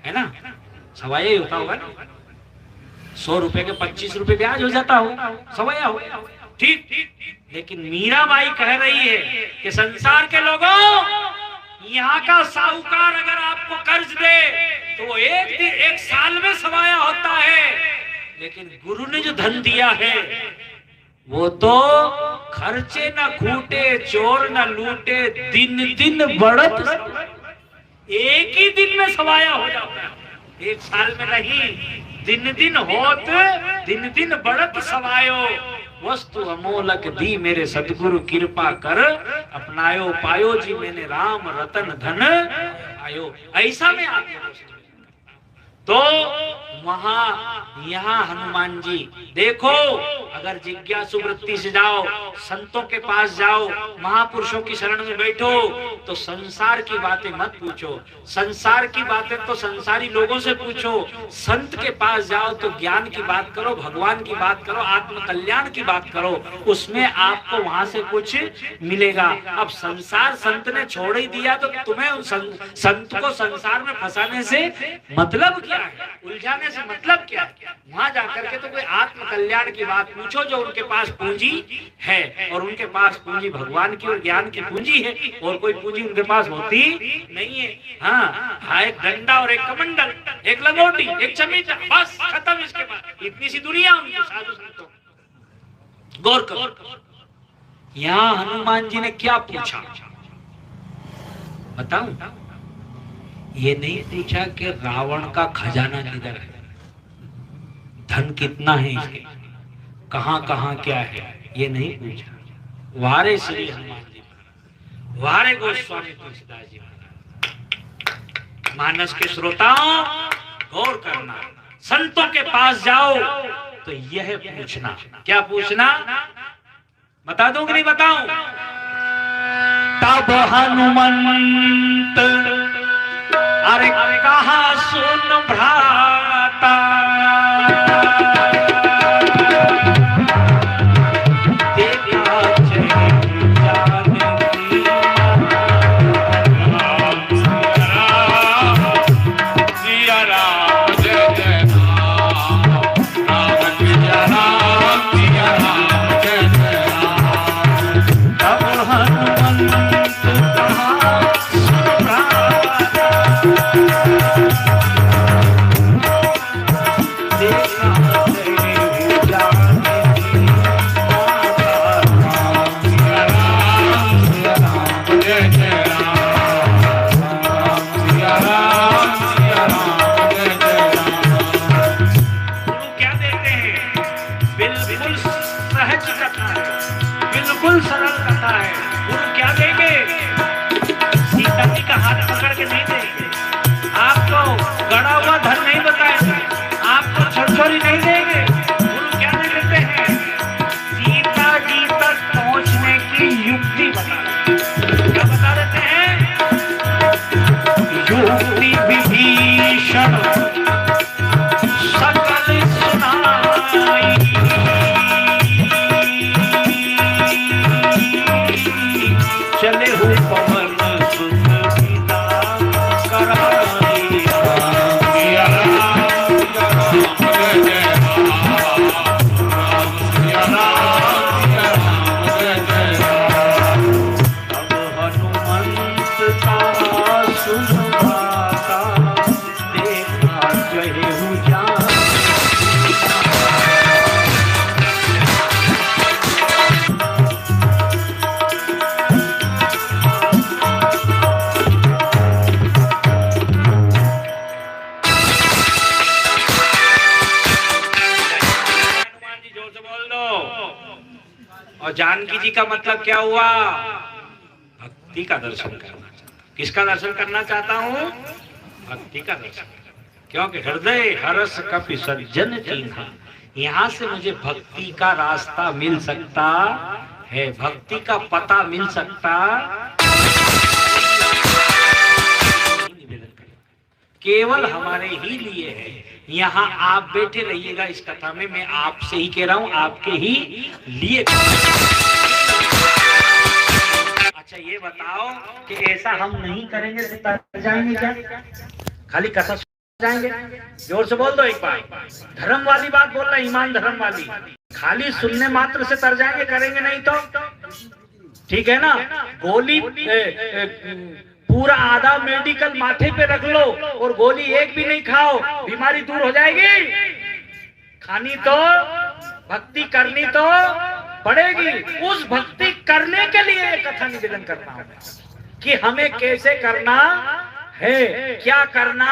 ना? सवाया ही होता होगा ना। 100 रुपए के 25 रुपए ब्याज हो जाता हो, सवाया हो। ठीक। लेकिन मीराबाई कह रही है कि संसार के लोगों, यहाँ का साहूकार अगर आपको कर्ज दे तो वो 1 साल में सवाया होता है, लेकिन गुरु ने जो धन दिया है वो तो खर्चे न खूटे, चोर न लूटे, दिन दिन बढ़त, एक ही दिन में सवाया हो जाता है। 1 साल में नहीं, दिन दिन होत, दिन दिन बढ़त सवायो, वस्तु अमोलक दी मेरे सतगुरु कृपा कर, अपनायो पायो जी मैंने राम रतन धन आयो। ऐसा में आप तो वहां यहाँ हनुमान जी देखो, अगर जिज्ञासु वृत्ति से जाओ, संतों के पास जाओ, महापुरुषों की शरण में बैठो तो संसार की बातें मत पूछो, संसार की बातें तो संसारी लोगों से पूछो। संत के पास जाओ तो ज्ञान की बात करो, भगवान की बात करो, आत्म कल्याण की बात करो, उसमें आपको वहां से कुछ मिलेगा। अब संसार संत ने छोड़ ही दिया तो तुम्हें उन संत को संसार में फंसाने से मतलब क्या है, उलझाने से मतलब क्या? वहां जाकर के तो कोई आत्म कल्याण की बात पूछो, जो उनके पास पूंजी है, और उनके पास पूंजी भगवान की और ज्ञान की पूंजी है, और कोई पूंजी उनके पास होती नहीं है। हाँ, एक डंडा और एक कमंडल, एक लंगोटी, एक चमीचा, बस खत्म। इसके बाद इतनी सी दुनिया उनकी साधु संतों। गौर करो, यहाँ हनुमान जी ने क्या पूछा बताऊं? ये नहीं पूछा कि रावण का खजाना किधर है, धन कितना है इसके, कहां कहां क्या है, ये नहीं पूछा। वारे श्री हनुमान जी, वारे गोस्वामी तुलसीदास जी। मानस के श्रोताओं गौर करना, संतों के पास जाओ तो यह पूछना। क्या पूछना बता दूं कि नहीं बताऊं? तब हनुमंत अरे कहा सुन भ्राता, देखा सिया राम जय जय राम, राम सिया राम, सिया राम जय जय राम। तब हनुमंत कहा सुन भ्राता, बिल्कुल सरल कथा है। गुरु क्या देंगे? सीता जी का हाथ पकड़ के नहीं देंगे, आपको गड़ा हुआ धन नहीं बताएंगे, आपको छरछोरी नहीं देंगे। गुरु क्या दे देते हैं? सीता जी तक पहुंचने की युक्ति बता देते। क्या बता देते हैं? युक्ति विभीषण सकल सुनाई, चले हो पवन सुत बिना कराई। सिया राम जय जय राम, सिया राम जय जय राम। अब हनुमंत का सुन भ्राता, देखा जय हूँ जान। और जानकी जी का मतलब क्या हुआ? भक्ति का दर्शन करना चाहता। किसका दर्शन करना चाहता हूँ? भक्ति का दर्शन। क्योंकि हृदय हरस कपि सज्जन कीन्हा, यहाँ से मुझे भक्ति का रास्ता मिल सकता है, भक्ति का पता मिल सकता। केवल हमारे ही लिए है। यहाँ आप बैठे रहिएगा इस कथा में, मैं आपसे ही कह रहा हूं, आपके ही लिए। अच्छा ये बताओ कि ऐसा हम नहीं करेंगे तो तर जाएंगे क्या? खाली कथा सुन जाएंगे? जोर से बोल दो एक बार, धर्म वाली बात बोलना, ईमान धर्म वाली। खाली सुनने मात्र से तर जाएंगे, करेंगे नहीं तो ठीक है ना? गोली पूरा आधा मेडिकल माथे पे रख लो और गोली एक भी नहीं खाओ, बीमारी दूर हो जाएगी? खानी तो भक्ति करनी तो पड़ेगी। उस भक्ति करने के लिए कथा निवेदन करना होगा कि हमें कैसे करना है, क्या करना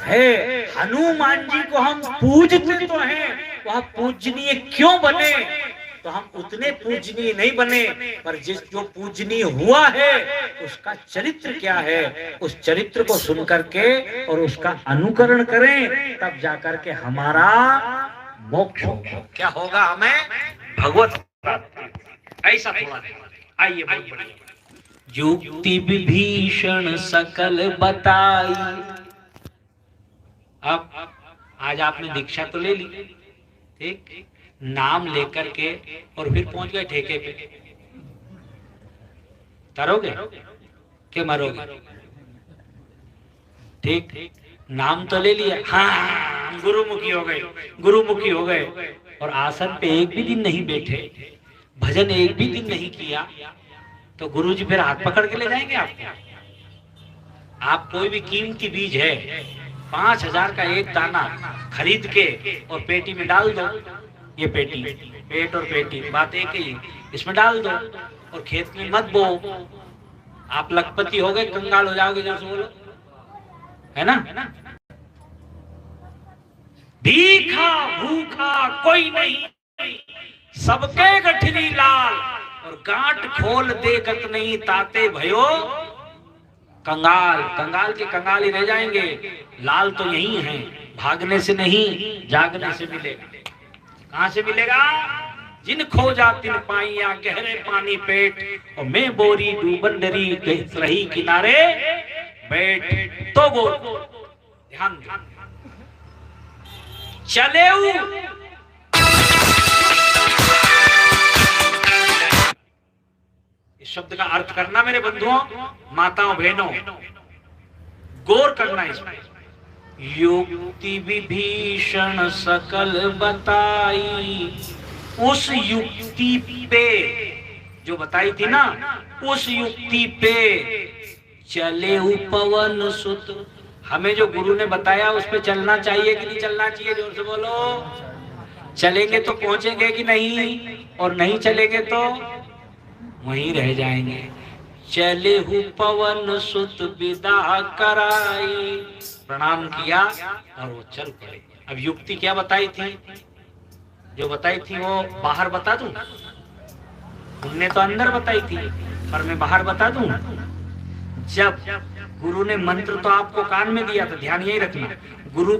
है। हनुमान जी को हम पूजते तो हैं, वह पूजनीय क्यों बने? तो हम उतने पूजनीय नहीं बने, पर जिस जो पूजनीय हुआ है उसका चरित्र क्या है, उस चरित्र को सुन करके और उसका अनुकरण करें, तब जाकर के हमारा मोक्ष होगा। क्या होगा? हमें भगवत ऐसा थोड़ा। आइए बहुत बढ़िया। युक्ति विभीषण सकल बताई। अब आज आपने दीक्षा तो ले ली, ठीक, नाम लेकर के और फिर पहुंच गए ठेके पे, तरोगे के मरोगे? ठीक, नाम तो ले लिया, हाँ गुरुमुखी हो गए, गुरुमुखी हो गए, और आसन पे एक भी दिन नहीं बैठे, भजन एक भी दिन नहीं किया, तो गुरुजी फिर हाथ पकड़ के ले जाएंगे आपको? आप कोई भी कीमती बीज है, 5000 का एक दाना खरीद के और पेटी में डाल दो, ये पेटी, पेट और पेटी बात एक ही, इसमें डाल दो और खेत में मत बो, आप लखपति हो गए, कंगाल हो जाओगे। जैसे बोलो, है ना? भीखा भूखा कोई नहीं, सबके गठरी लाल, और गांठ खोल देखत नहीं, ताते भयो कंगाल। कंगाल के कंगाल ही रह जाएंगे। लाल तो यही है, भागने से नहीं, जागने से मिलेगा। कहां से मिलेगा? जिन खोजा तिन पाइया, गहरे पानी पेट, और मैं बोरी डूबन डरी, रही किनारे बैठ। तो गो ध्यान दे, चले इस शब्द का अर्थ करना मेरे बंधुओं, माताओं, बहनों, गौर करना इसमें। युक्ति विभीषण सकल बताई, उस युक्ति पे जो बताई थी ना, उस युक्ति पे चले पवन सुत। हमें जो गुरु ने बताया उस पे चलना चाहिए कि नहीं चलना चाहिए? जोर से बोलो। चलेंगे तो पहुंचेंगे कि नहीं, और नहीं चलेंगे तो वहीं रह जाएंगे। चले हु पवन सुत विदा कराई, प्रणाम किया और वो चल पड़े। अब युक्ति क्या बताई थी? जो बताई थी वो बाहर बता दूं? उनने तो अंदर बताई थी, पर मैं बाहर बता दूं? जब गुरु ने मंत्र तो आपको कान में दिया था, ध्यान यही रखना, गुरु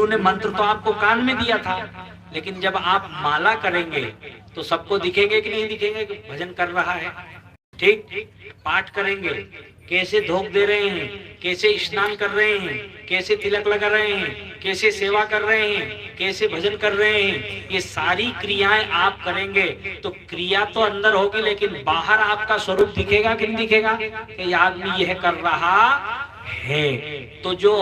ने मंत्र तो आपको कान में दिया था, लेकिन जब आप माला करेंगे तो सबको दिखेंगे कि नहीं दिखेंगे कि भजन कर रहा है? ठीक, पाठ करेंगे, कैसे धोख दे रहे हैं, कैसे स्नान कर रहे हैं, कैसे तिलक लगा रहे हैं, कैसे सेवा कर रहे हैं, कैसे भजन कर रहे हैं, ये सारी क्रियाएं आप करेंगे तो क्रिया तो अंदर होगी, लेकिन बाहर आपका स्वरूप दिखेगा कि नहीं दिखेगा कि ये आदमी यह कर रहा है। तो जो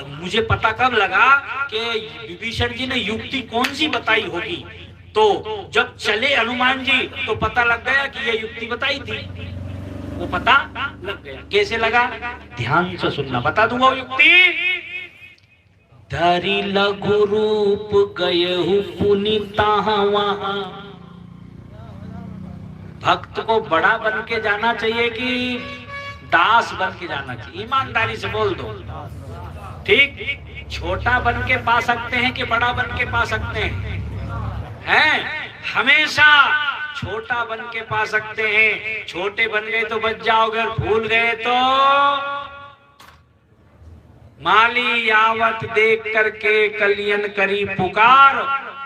मुझे पता कब लगा कि विभीषण जी ने युक्ति कौन सी बताई होगी, तो जब चले हनुमान जी तो पता लग गया कि ये युक्ति बताई थी, वो पता लग गया। कैसे लगा? ध्यान से सुनना, बता दूंगा वो युक्ति। धरी लघु रूप गयहु पुनीता वहां। भक्त को बड़ा बन के जाना चाहिए कि दास बन के जाना चाहिए? ईमानदारी से बोल दो। ठीक, छोटा बन के पा सकते हैं कि बड़ा बन के पा सकते हैं? हमेशा छोटा बन के पा सकते हैं। छोटे बन गए तो बच जाओगे, और भूल गए तो माली यावत देख करके कलियन करी पुकार,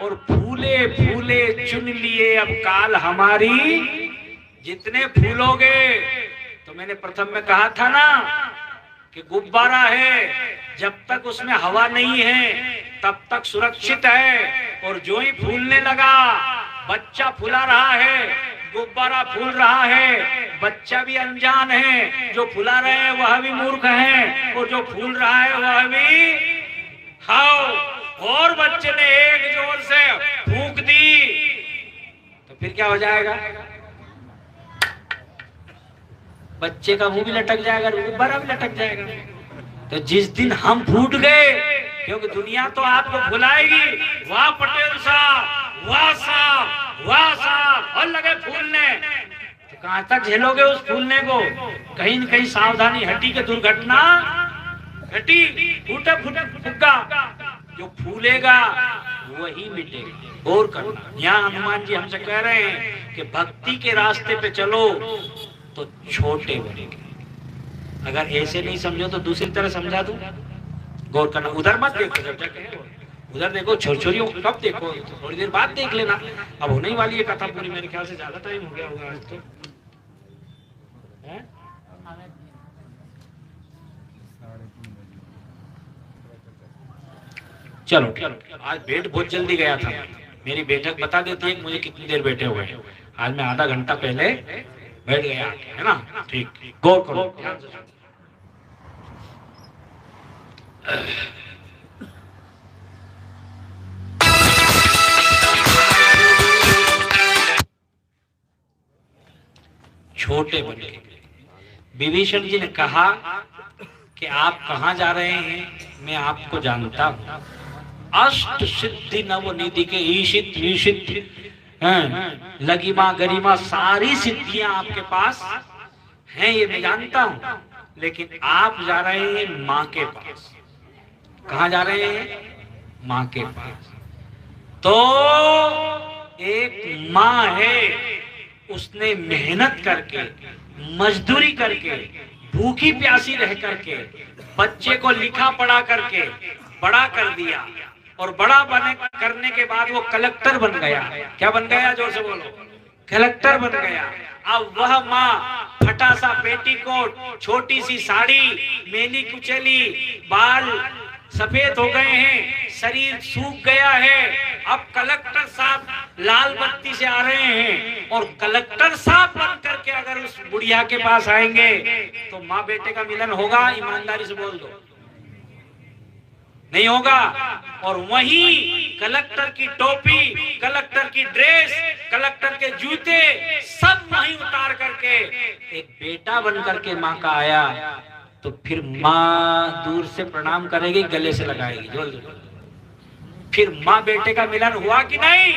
और फूले फूले चुन लिए अब काल हमारी। जितने फूलोगे, तो मैंने प्रथम में कहा था ना कि गुब्बारा है, जब तक उसमें हवा नहीं है तब तक सुरक्षित है, और जो ही फूलने लगा, बच्चा फुला रहा है, गुब्बारा फूल रहा है, बच्चा भी अनजान है, जो फुला रहे हैं वह भी मूर्ख है, और जो फूल रहा है वह भी हाउ। और बच्चे ने एक जोर से फूंक दी तो फिर क्या हो जाएगा? बच्चे का मुंह भी लटक जाएगा, गुब्बारा भी लटक जाएगा। तो जिस दिन हम फूट गए, क्योंकि दुनिया तो आपको भुलाएगी, वाह पटेल साहब, वाह साहब, वाह साहब, और लगे फूलने, तो कहां तक झेलोगे उस फूलने को? कहीं न कहीं सावधानी हटी के दुर्घटना घटी, फूटा फुग्गा, जो फूलेगा वही मिटेगा। और करना, यहाँ हनुमान जी हमसे कह रहे हैं कि भक्ति के रास्ते पे चलो तो छोटे बनेंगे। अगर ऐसे नहीं समझो तो दूसरी तरह समझा दूं, गौर करना। उधर मत देखो, जब जाके उधर देखो, छोरियों कब देखो, थोड़ी देर बाद देख लेना। अब होने वाली है कथा पूरी, मेरे ख्याल से ज्यादा टाइम हो गया होगा आज तो। चलो आज बैठ बहुत जल्दी गया था, मेरी बैठक बता देती है मुझे कितनी देर बैठे हुए। आज मैं आधा घंटा पहले बैठ गया, है ना? ठीक, गौर करो। छोटे बने। विभीषण जी ने कहा कि आप कहां जा रहे हैं? मैं आपको जानता हूं। अष्ट सिद्धि नवनिधि के ईशित विशित लगिमा गरिमा सारी सिद्धियां आपके पास हैं, ये मैं जानता हूं, लेकिन आप जा रहे हैं माँ के पास। कहां जा रहे हैं? माँ के पास। तो एक माँ है, उसने मेहनत करके, मजदूरी करके, भूखी प्यासी रह करके बच्चे को लिखा पढ़ा करके बड़ा कर दिया, और बड़ा बने करने के बाद वो कलेक्टर बन गया। क्या बन गया? जोर से बोलो। कलेक्टर बन गया। अब वह माँ फटा सा पेटीकोट, छोटी सी साड़ी, मेली कुचली, बाल सफेद हो गए हैं, शरीर सूख गया है। अब कलेक्टर साहब लाल बत्ती से आ रहे हैं, और कलेक्टर साहब बन करके अगर उस बुढ़िया के पास आएंगे तो माँ बेटे का मिलन होगा? ईमानदारी से बोल दो, नहीं होगा। और वहीं कलेक्टर की टोपी, कलेक्टर की ड्रेस, कलेक्टर के जूते सब वहीं उतार करके एक बेटा बन करके माँ का आया, तो फिर माँ दूर से प्रणाम करेगी, गले से लगाएगी। फिर माँ बेटे का मिलन हुआ कि नहीं?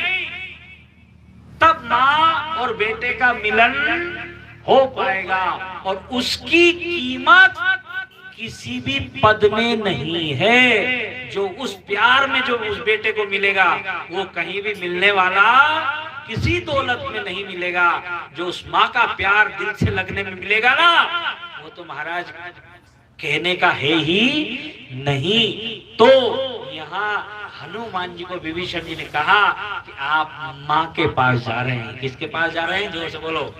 तब माँ और बेटे का मिलन हो पाएगा, और उसकी कीमत किसी भी पद में नहीं है। जो उस प्यार में जो उस बेटे को मिलेगा वो कहीं भी मिलने वाला किसी दौलत में नहीं मिलेगा। जो उस माँ का प्यार दिल से लगने में मिलेगा ना, वो तो महाराज कहने का है ही नहीं। तो यहाँ हनुमान जी को विभीषण जी ने कहा कि आप माँ के पास जा रहे हैं। किसके पास जा रहे हैं? जोर से बोलो।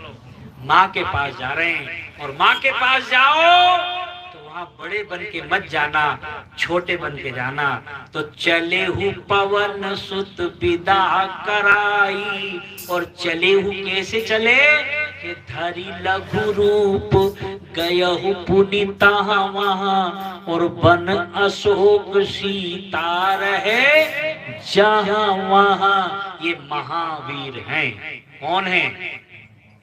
माँ के पास जा रहे हैं। और माँ के पास जाओ तो वहां बड़े बन के मत जाना, छोटे बन के जाना। तो चले हु पवन सुत विदा कराई, और चले हु कैसे चले कि धरी लघु रूप गयहु पुनीता वहां, और बन अशोक सीता रहे जहां वहां। ये महावीर हैं। कौन है?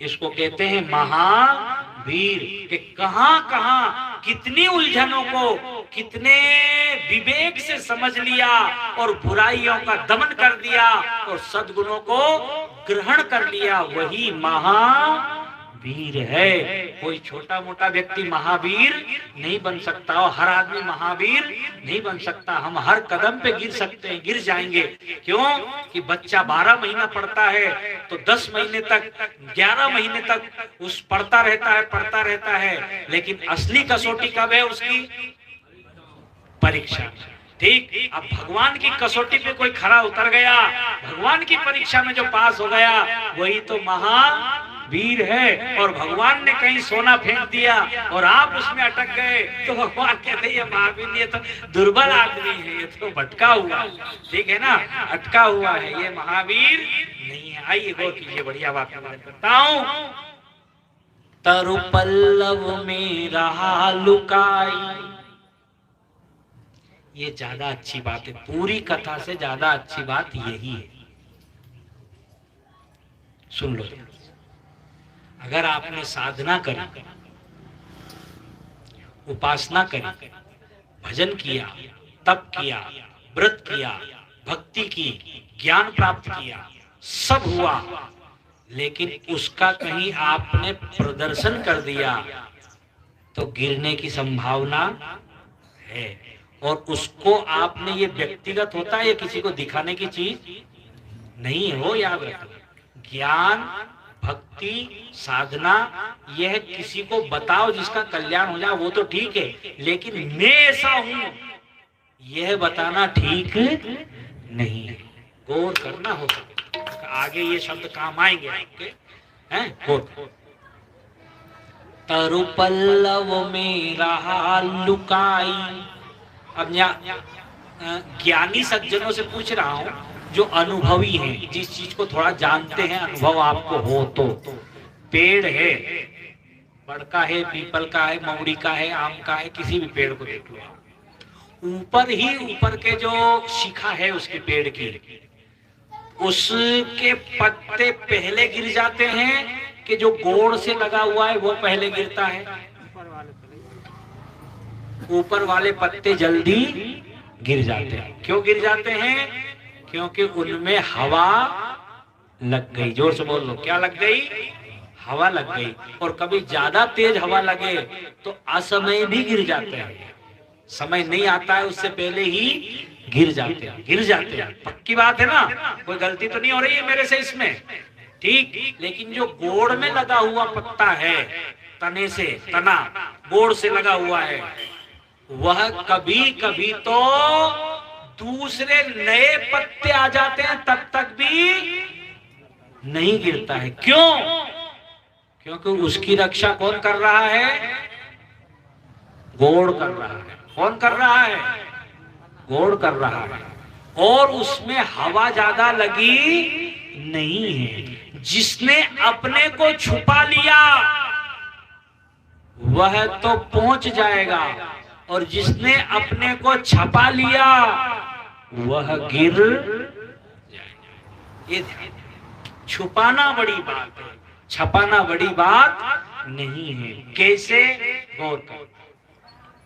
इसको कहते हैं महावीर। कि कहां कहां कितनी उलझनों को कितने विवेक से समझ लिया, और बुराइयों का दमन कर दिया, और सद्गुणों को ग्रहण कर लिया, वही महावीर है। कोई छोटा मोटा व्यक्ति महावीर नहीं बन सकता, और हर आदमी महावीर नहीं बन सकता। हम हर कदम पे गिर सकते हैं, गिर जाएंगे। क्यों? कि बच्चा 12 महीना पढ़ता है तो 10 महीने तक, 11 महीने तक उस पढ़ता रहता है, लेकिन असली कसौटी कब है उसकी? परीक्षा। ठीक, अब भगवान की कसौटी पे कोई खरा उतर गया, भगवान की परीक्षा में जो पास हो गया, वही तो महावीर वीर है और भगवान ने कहीं सोना फेंक दिया और आप उसमें अटक गए, तो भगवान कहते हैं ये महावीर ये तो दुर्बल आदमी है, ये तो भटका हुआ, ठीक है ना, अटका हुआ है, ये महावीर नहीं है। आइए गौर कीजिए, बढ़िया बात मैं बताऊं। तरु पल्लव में रहा लुकाई, ये ज्यादा अच्छी बात है, पूरी कथा से ज्यादा अच्छी बात यही है। सुन लो, अगर आपने साधना करी, उपासना करी, भजन किया, तप किया, व्रत किया, भक्ति की, ज्ञान प्राप्त किया, सब हुआ, लेकिन उसका कहीं आपने प्रदर्शन कर दिया तो गिरने की संभावना है। और उसको आपने, ये व्यक्तिगत होता है, ये किसी को दिखाने की चीज नहीं हो, याद रखो। ज्ञान, भक्ति, साधना, यह किसी को बताओ जिसका कल्याण हो जाए वो तो ठीक है, लेकिन मैं ऐसा हूं यह बताना ठीक नहीं है। गौर करना होगा, आगे ये शब्द काम आएंगे आपके, हैं? गौर। तरु पल्लव में रहा लुकाई। अब ज्ञानी सज्जनों से पूछ रहा हूं, जो अनुभवी हैं, जिस चीज को थोड़ा जानते हैं, अनुभव आपको हो तो, पेड़ है, बड़ का है, पीपल का है, मौड़ी का है, आम का है, किसी भी पेड़ को देख लो, ऊपर के जो शिखा है उसके पेड़ की, उसके पत्ते पहले गिर जाते हैं कि जो गोड़ से लगा हुआ है वो पहले गिरता है? ऊपर वाले पत्ते जल्दी गिर जाते हैं। क्यों गिर जाते हैं? क्योंकि उनमें हवा लग गई। जोर से बोल लो, क्या लग गई? हवा लग गई। और कभी ज्यादा तेज हवा लगे तो असमय भी गिर जाते हैं, समय नहीं आता है उससे पहले ही गिर जाते हैं। पक्की बात है ना, कोई गलती तो नहीं हो रही है मेरे से इसमें, ठीक। लेकिन जो गोड़ में लगा हुआ पत्ता है, तने से, तना गोड़ से लगा हुआ है, वह कभी कभी तो दूसरे नए पत्ते आ जाते हैं तब तक भी नहीं गिरता है। क्यों? क्योंकि उसकी रक्षा कौन कर रहा है? गोड़ कर रहा है। कौन कर रहा है? गोड़ कर रहा है। और उसमें हवा ज्यादा लगी नहीं है। जिसने अपने को छुपा लिया वह तो पहुंच जाएगा, और जिसने अपने को छपा लिया वह गिर जाएगा। ये छुपाना बड़ी बात है, छपाना बड़ी बात नहीं है। कैसे? गौर कर।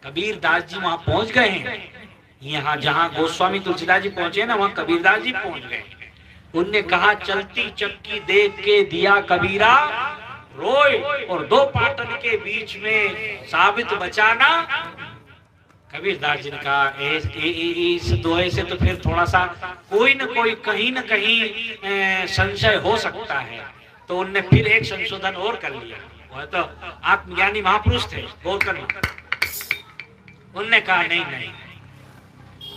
कबीर दास जी वहां पहुंच गए हैं, यहाँ जहां गोस्वामी तुलसीदास जी पहुंचे ना, वहां कबीरदास जी पहुंच गए। उनने कहा, चलती चक्की देख के दिया कबीरा रोए, और दो पाटन के बीच में साबित बचाना। कबीरदास जी ने कहा, इस दोहे से तो फिर थोड़ा सा कोई न कोई कहीं न कहीं संशय हो सकता है। तो उनने फिर एक संशोधन और कर लिया। वह तो आत्मज्ञानी महापुरुष थे, गौर करना। उनने कहा, नहीं,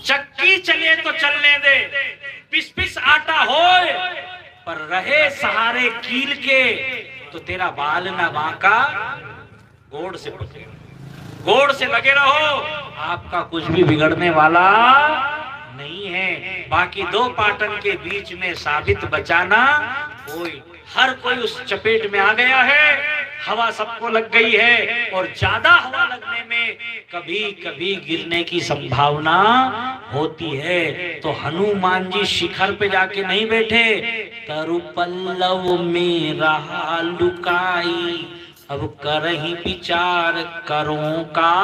चक्की चले तो चलने दे, पिस पिस आटा होए, पर रहे सहारे कील के, तो तेरा बाल न बांका गोड़ से पकड़े। गोड़ से लगे रहो, आपका कुछ भी बिगड़ने वाला नहीं है। बाकी दो पाटन के बीच में साबित बचाना कोई, हर कोई उस चपेट में आ गया है, हवा सबको लग गई है, और ज्यादा हवा लगने में कभी कभी गिरने की संभावना होती है। तो हनुमान जी शिखर पे जाके नहीं बैठे, तरु पल्लव में रहा लुकाई, अब करही विचार करूं का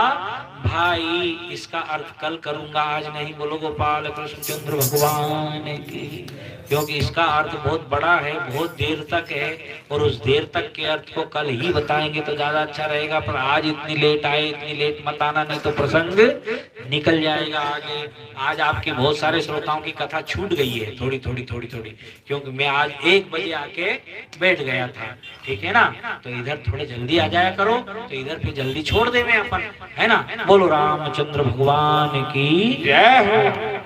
भाई। इसका अर्थ कल करूंगा, आज नहीं। बोलो गोपाल कृष्ण चंद्र भगवान की। क्योंकि इसका अर्थ बहुत बड़ा है, बहुत देर तक है, और उस देर तक के अर्थ को कल ही बताएंगे तो ज्यादा अच्छा रहेगा। पर आज इतनी लेट आए, इतनी लेट मत आना, नहीं तो प्रसंग निकल जाएगा आगे। आज आपके बहुत सारे श्रोताओं की कथा छूट गई है, थोड़ी थोड़ी, क्योंकि मैं आज 1 बजे आके बैठ गया था, ठीक है ना। तो इधर थोड़े जल्दी आ जाया करो, तो इधर फिर जल्दी छोड़ दे में अपन, है ना। बोलो रामचंद्र भगवान की जय हो।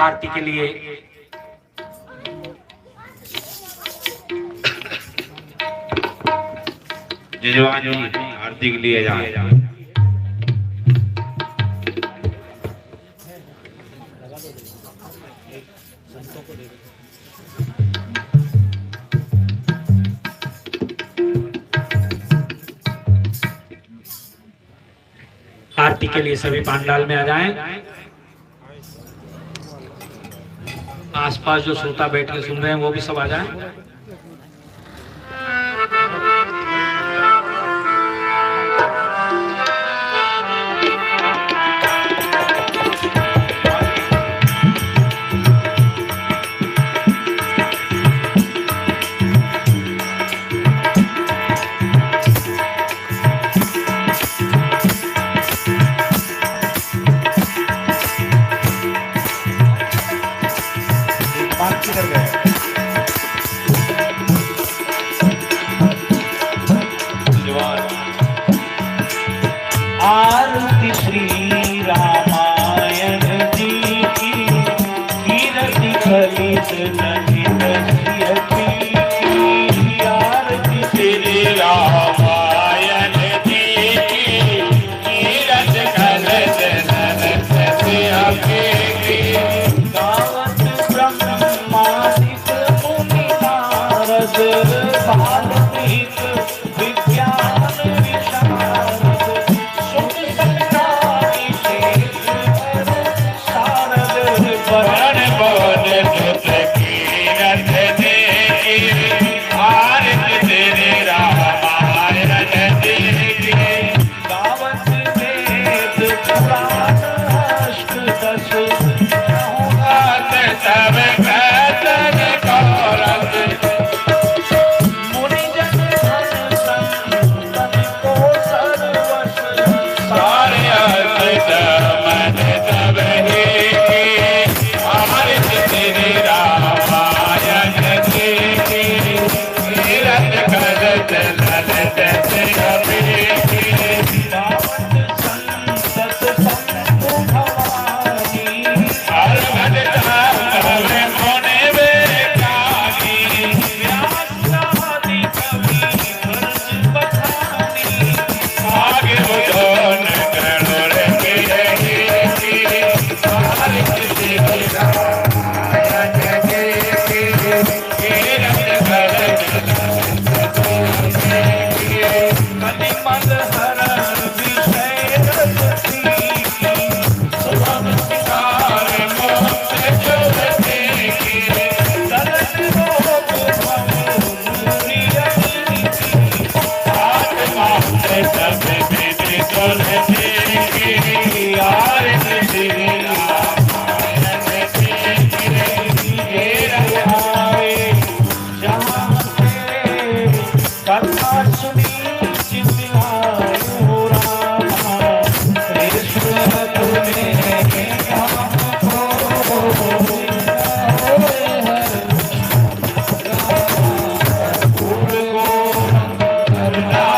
आरती के लिए जजवान जी आरती के लिए जाए। आरती के लिए सभी पंडाल में आ जाएं। आसपास जो श्रोता बैठ के सुन रहे हैं वो भी सब आ जाएं। आरती श्री रामायण जी की कीरति कलित नहीं नसीहती की। आरती श्री रामायण जी की कीरत कलित नहीं नसीहती की। गावत ब्रह्मादिक मुनि नारद वाल्मीक विज्ञान विशारद वरण बोल सुत कीरत देखी। आरती तेरे रामायण जी की गावत वेद पुराण अष्टदश गात सब कहतन कौरव। मुनिजन धन संतन को सर्वस सारे अर्थ मन तब ही की। आरती तेरे रामायण जी की कीरत करत ललित कवि की। गावत संतत संतु भवानी हर भज धाम होने बेकारी। व्यासादि कवि खर्च बखानी आगे बुझोन गणुर की रही की। आरती तेरे रामायण जी की कीरत करत कलिमल हरण विषय रसती की। सुभंकार मोक्ष चोरती की। सरस रोग भव मुनियनि की। आत्मा सब विधि सुरती की। आरती श्री रामायण जी की कीरत आवे जहाँ से कथा सुनी चिन्हायो रामा। कृष्ण तुम्हें हमको संसार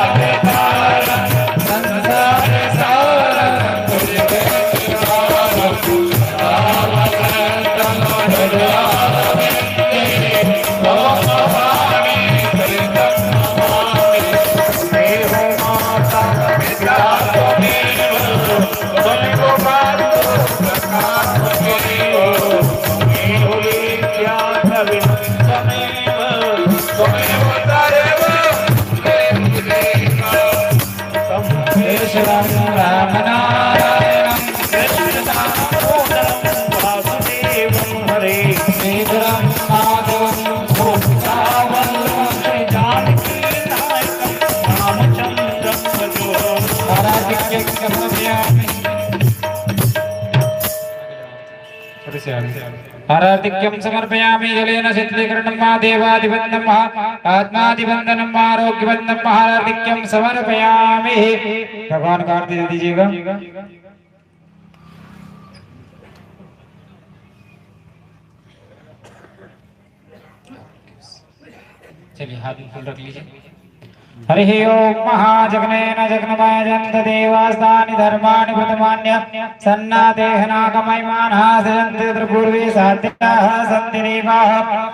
सारा राम नारायण कृष्ण दामोदरं वासुदेवं हरे। श्रीधरं माधवं भोक्तावल्लभं श्री जानकी नायकं रामचन्द्रं भजो। आराधिक्यं समर्पयामि जलेन शीतलीकरणं मा देवादिवन्दनं आत्मादिवन्दनं आरोग्यवन्दनं आराधिक्यं समर्पयामि। भगवान को आरती दे दीजिएगा। चलिए हाथ में फूल रख लीजिए। हरिः ओम महाजग्नेन जग्नमयजन्त देवास्तानि धर्माणि प्रथमान्य सन्नादेहनागमयमानः सजन्ति त्रिपूर्वे साध्याः सन्ति देवाः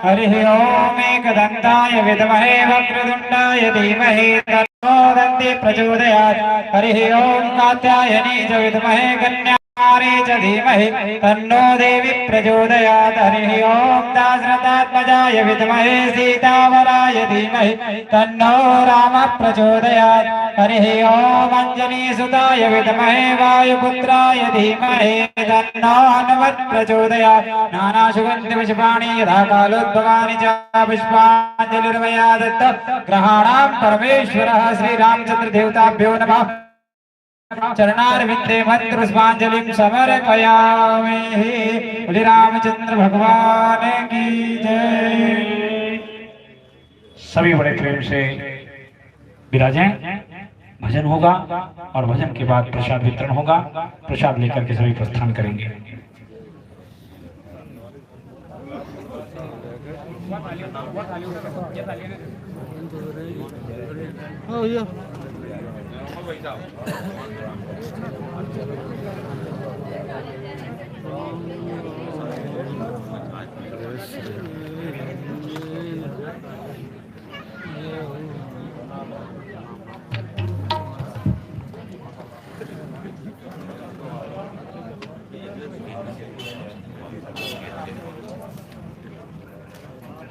हरिः ओम एकदन्ताय विद्महे वक्रतुण्डाय धीमहि तन्नो दन्ति प्रचोदयात् हरिः ओम कात्यायनी च विद्महे कन्याकुमारी च धीमहि तन्नो देवी प्रचोदयात् हरिः ओम दाशरथात्मजाय विद्महे सीतावराय धीमहि तन्नो राम प्रचोदयात् हरिः ओम अंजनीसुताय विद्महे वायुपुत्राय धीमहि तन्नो हनुमत् प्रचोदयात् नानासुगन्धिपुष्पाणि यथा कालोद्भवानि च पुष्पाञ्जलिर्मया दत्त ग्रहाणां परमेश्वरः श्रीरामचन्द्र देवताभ्यो नमः चरणारविंदे मंत्र पुष्पांजलिं समर्पयामि। श्री रामचंद्र भगवान की जय। सभी बड़े प्रेम से विराजें। भजन होगा और भजन के बाद प्रसाद वितरण होगा। प्रसाद लेकर के सभी प्रस्थान करेंगे।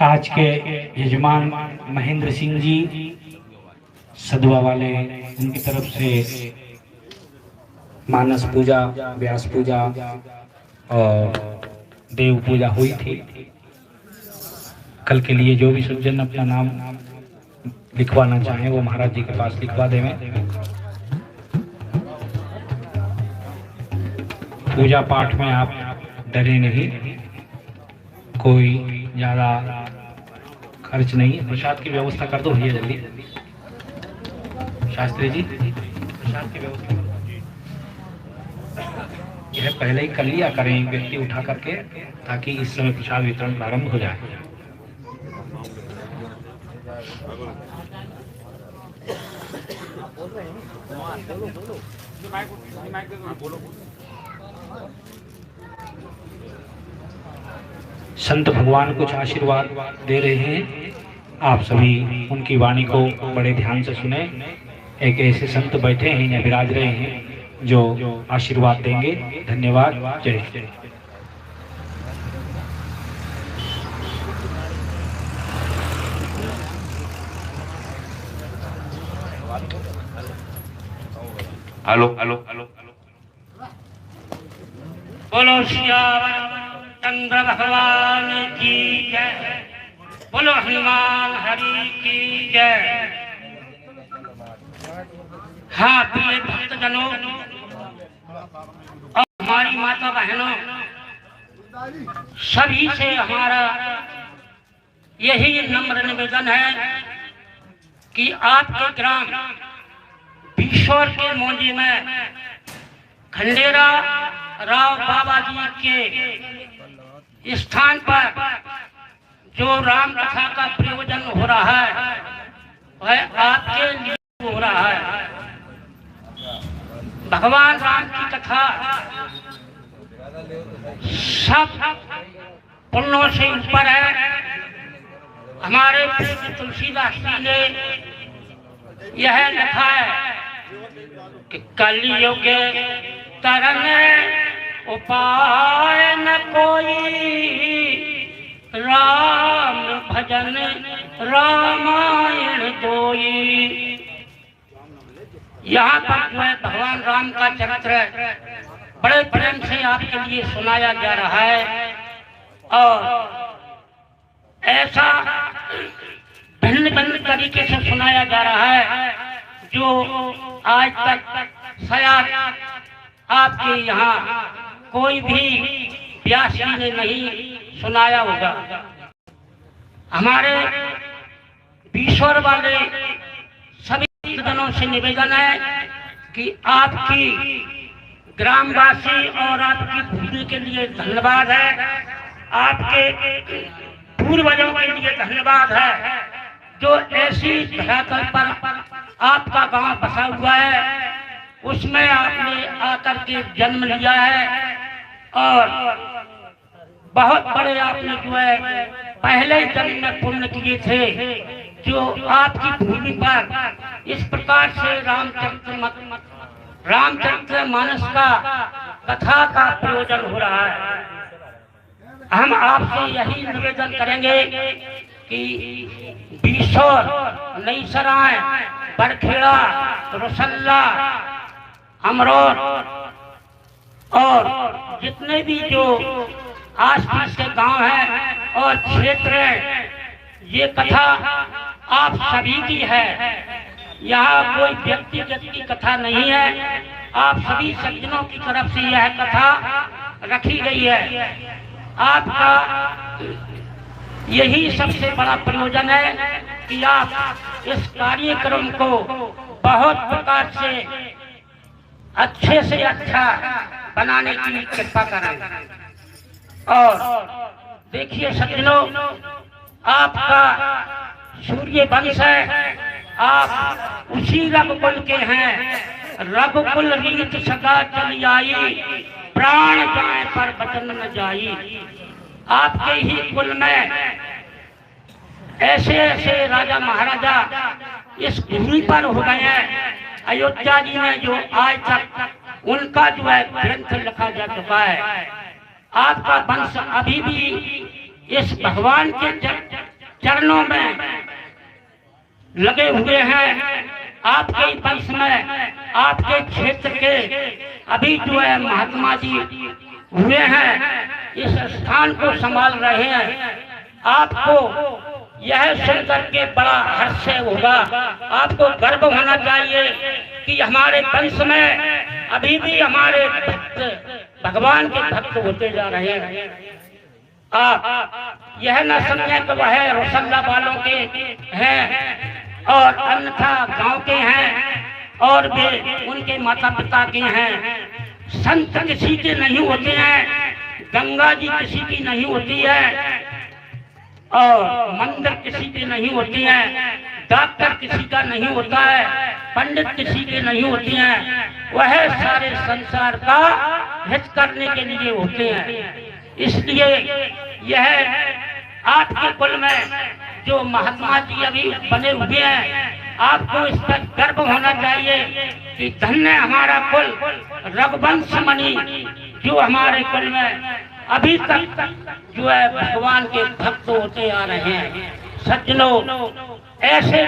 आज के यजमान महेंद्र सिंह जी सदुआ वाले, उनकी तरफ से मानस पूजा, व्यास पूजा और देव पूजा हुई थी। कल के लिए जो भी सज्जन अपना नाम लिखवाना चाहें वो महाराज जी के पास लिखवा देवें। पूजा पाठ में आप डरे नहीं, कोई ज्यादा खर्च नहीं है। प्रसाद की व्यवस्था कर दो भैया जल्दी। शास्त्री जी प्रसाद की व्यवस्था कर दो। यह पहले ही कर लिया करें व्यक्ति उठा करके, ताकि इस समय प्रसाद वितरण प्रारंभ हो जाए। संत भगवान कुछ आशीर्वाद दे रहे हैं, आप सभी उनकी वाणी को बड़े ध्यान से सुने। एक ऐसे संत बैठे हैं या विराज रहे हैं जो आशीर्वाद देंगे। धन्यवाद। जय जय। हेलो हेलो हेलो बोलो सियावर चंद्र भगवान की जय। बोलो हनुमान हरि की जय। हाँ प्रिय भक्तजनों और हमारी माता बहनों, सभी से हमारा यही नम्र निवेदन है कि आपके ग्राम बीश्वर के मौजे में खंडेरा राव बाबा जी के स्थान पर जो राम कथा का प्रयोजन हो रहा है वह आपके लिए हो रहा है। भगवान राम की कथा सब पुण्यों से ऊपर है। हमारे पूज्य तुलसीदास जी ने यह लिखा है कि कलयुग तरन उपाय न कोई, राम भजन रामायण दोई। यहाँ पर जो है भगवान राम का चरित्र बड़े प्रेम से आपके लिए सुनाया जा रहा है और ऐसा भिन्न भिन्न तरीके से सुनाया जा रहा है जो आज तक शायद आपके यहाँ कोई भी व्यासी ने नहीं सुनाया होगा। हमारे बीश्वर वाले सभी जनों से निवेदन है कि आपकी ग्रामवासी और आपकी भूमि के लिए धन्यवाद है, आपके पूर्वजों के लिए धन्यवाद है जो ऐसी धरातल पर आपका गांव बसा हुआ है, उसमें आपने आकर के जन्म लिया है और बहुत बड़े आपने जो है पहले जन्म में पुण्य किए थे, जो आपकी भूमि पर इस प्रकार से रामचरित्र मानस का कथा का प्रयोजन हो रहा है। हम आपसे यही निवेदन करेंगे कि बीसौर, नई सराय, बरखेड़ा, रसल्ला, अमरोर और जितने भी जो आसपास के गांव हैं और क्षेत्र हैं, ये कथा आप सभी की है। यहाँ कोई व्यक्तिगत की कथा नहीं है, आप सभी सज्जनों की तरफ से यह कथा रखी गई है। आपका यही सबसे बड़ा प्रयोजन है कि आप इस कार्यक्रम को बहुत प्रकार से अच्छे से अच्छा बनाने की कृपा करें। और देखिए सज्जनों, आपका सूर्य वंश है, आप उसी रघुकुल के हैं। रघुकुल रीत सदा चली आई, प्राण जाए पर वचन न जाई। आपके ही कुल में ऐसे ऐसे राजा महाराजा इस भूमि पर हो गए हैं। अयोध्या जी में जो आज तक उनका जो है ग्रंथ लिखा जा चुका है। आपका वंश अभी भी इस भगवान के चरणों में लगे हुए हैं। आपके वंश में, आपके क्षेत्र के अभी जो है महात्मा जी हुए हैं, इस स्थान को संभाल रहे हैं। आपको यह सुनकर के बड़ा हर्ष होगा, आपको गर्व होना चाहिए कि हमारे वंश में अभी भी हमारे भक्त भगवान के भक्त होते जा रहे हैं। आप यह न समझें कि वह रसल्ला वालों के हैं और अन्यथा गांव के हैं और वे उनके माता पिता के हैं। संत किसी के नहीं होते हैं, गंगा जी किसी की नहीं होती है और मंदिर किसी की नहीं होती है, डॉक्टर किसी का नहीं होता है, पंडित किसी के नहीं होती हैं। वह सारे संसार का हित करने के लिए होते हैं। इसलिए यह आपके कुल में जो महात्मा जी अभी बने हुए हैं, आपको इस पर गर्व होना चाहिए कि धन्य हमारा कुल रघुवंश मणि जो हमारे कुल में अभी तक जो है भगवान के भक्त होते आ रहे हैं। सज्जनों, ऐसे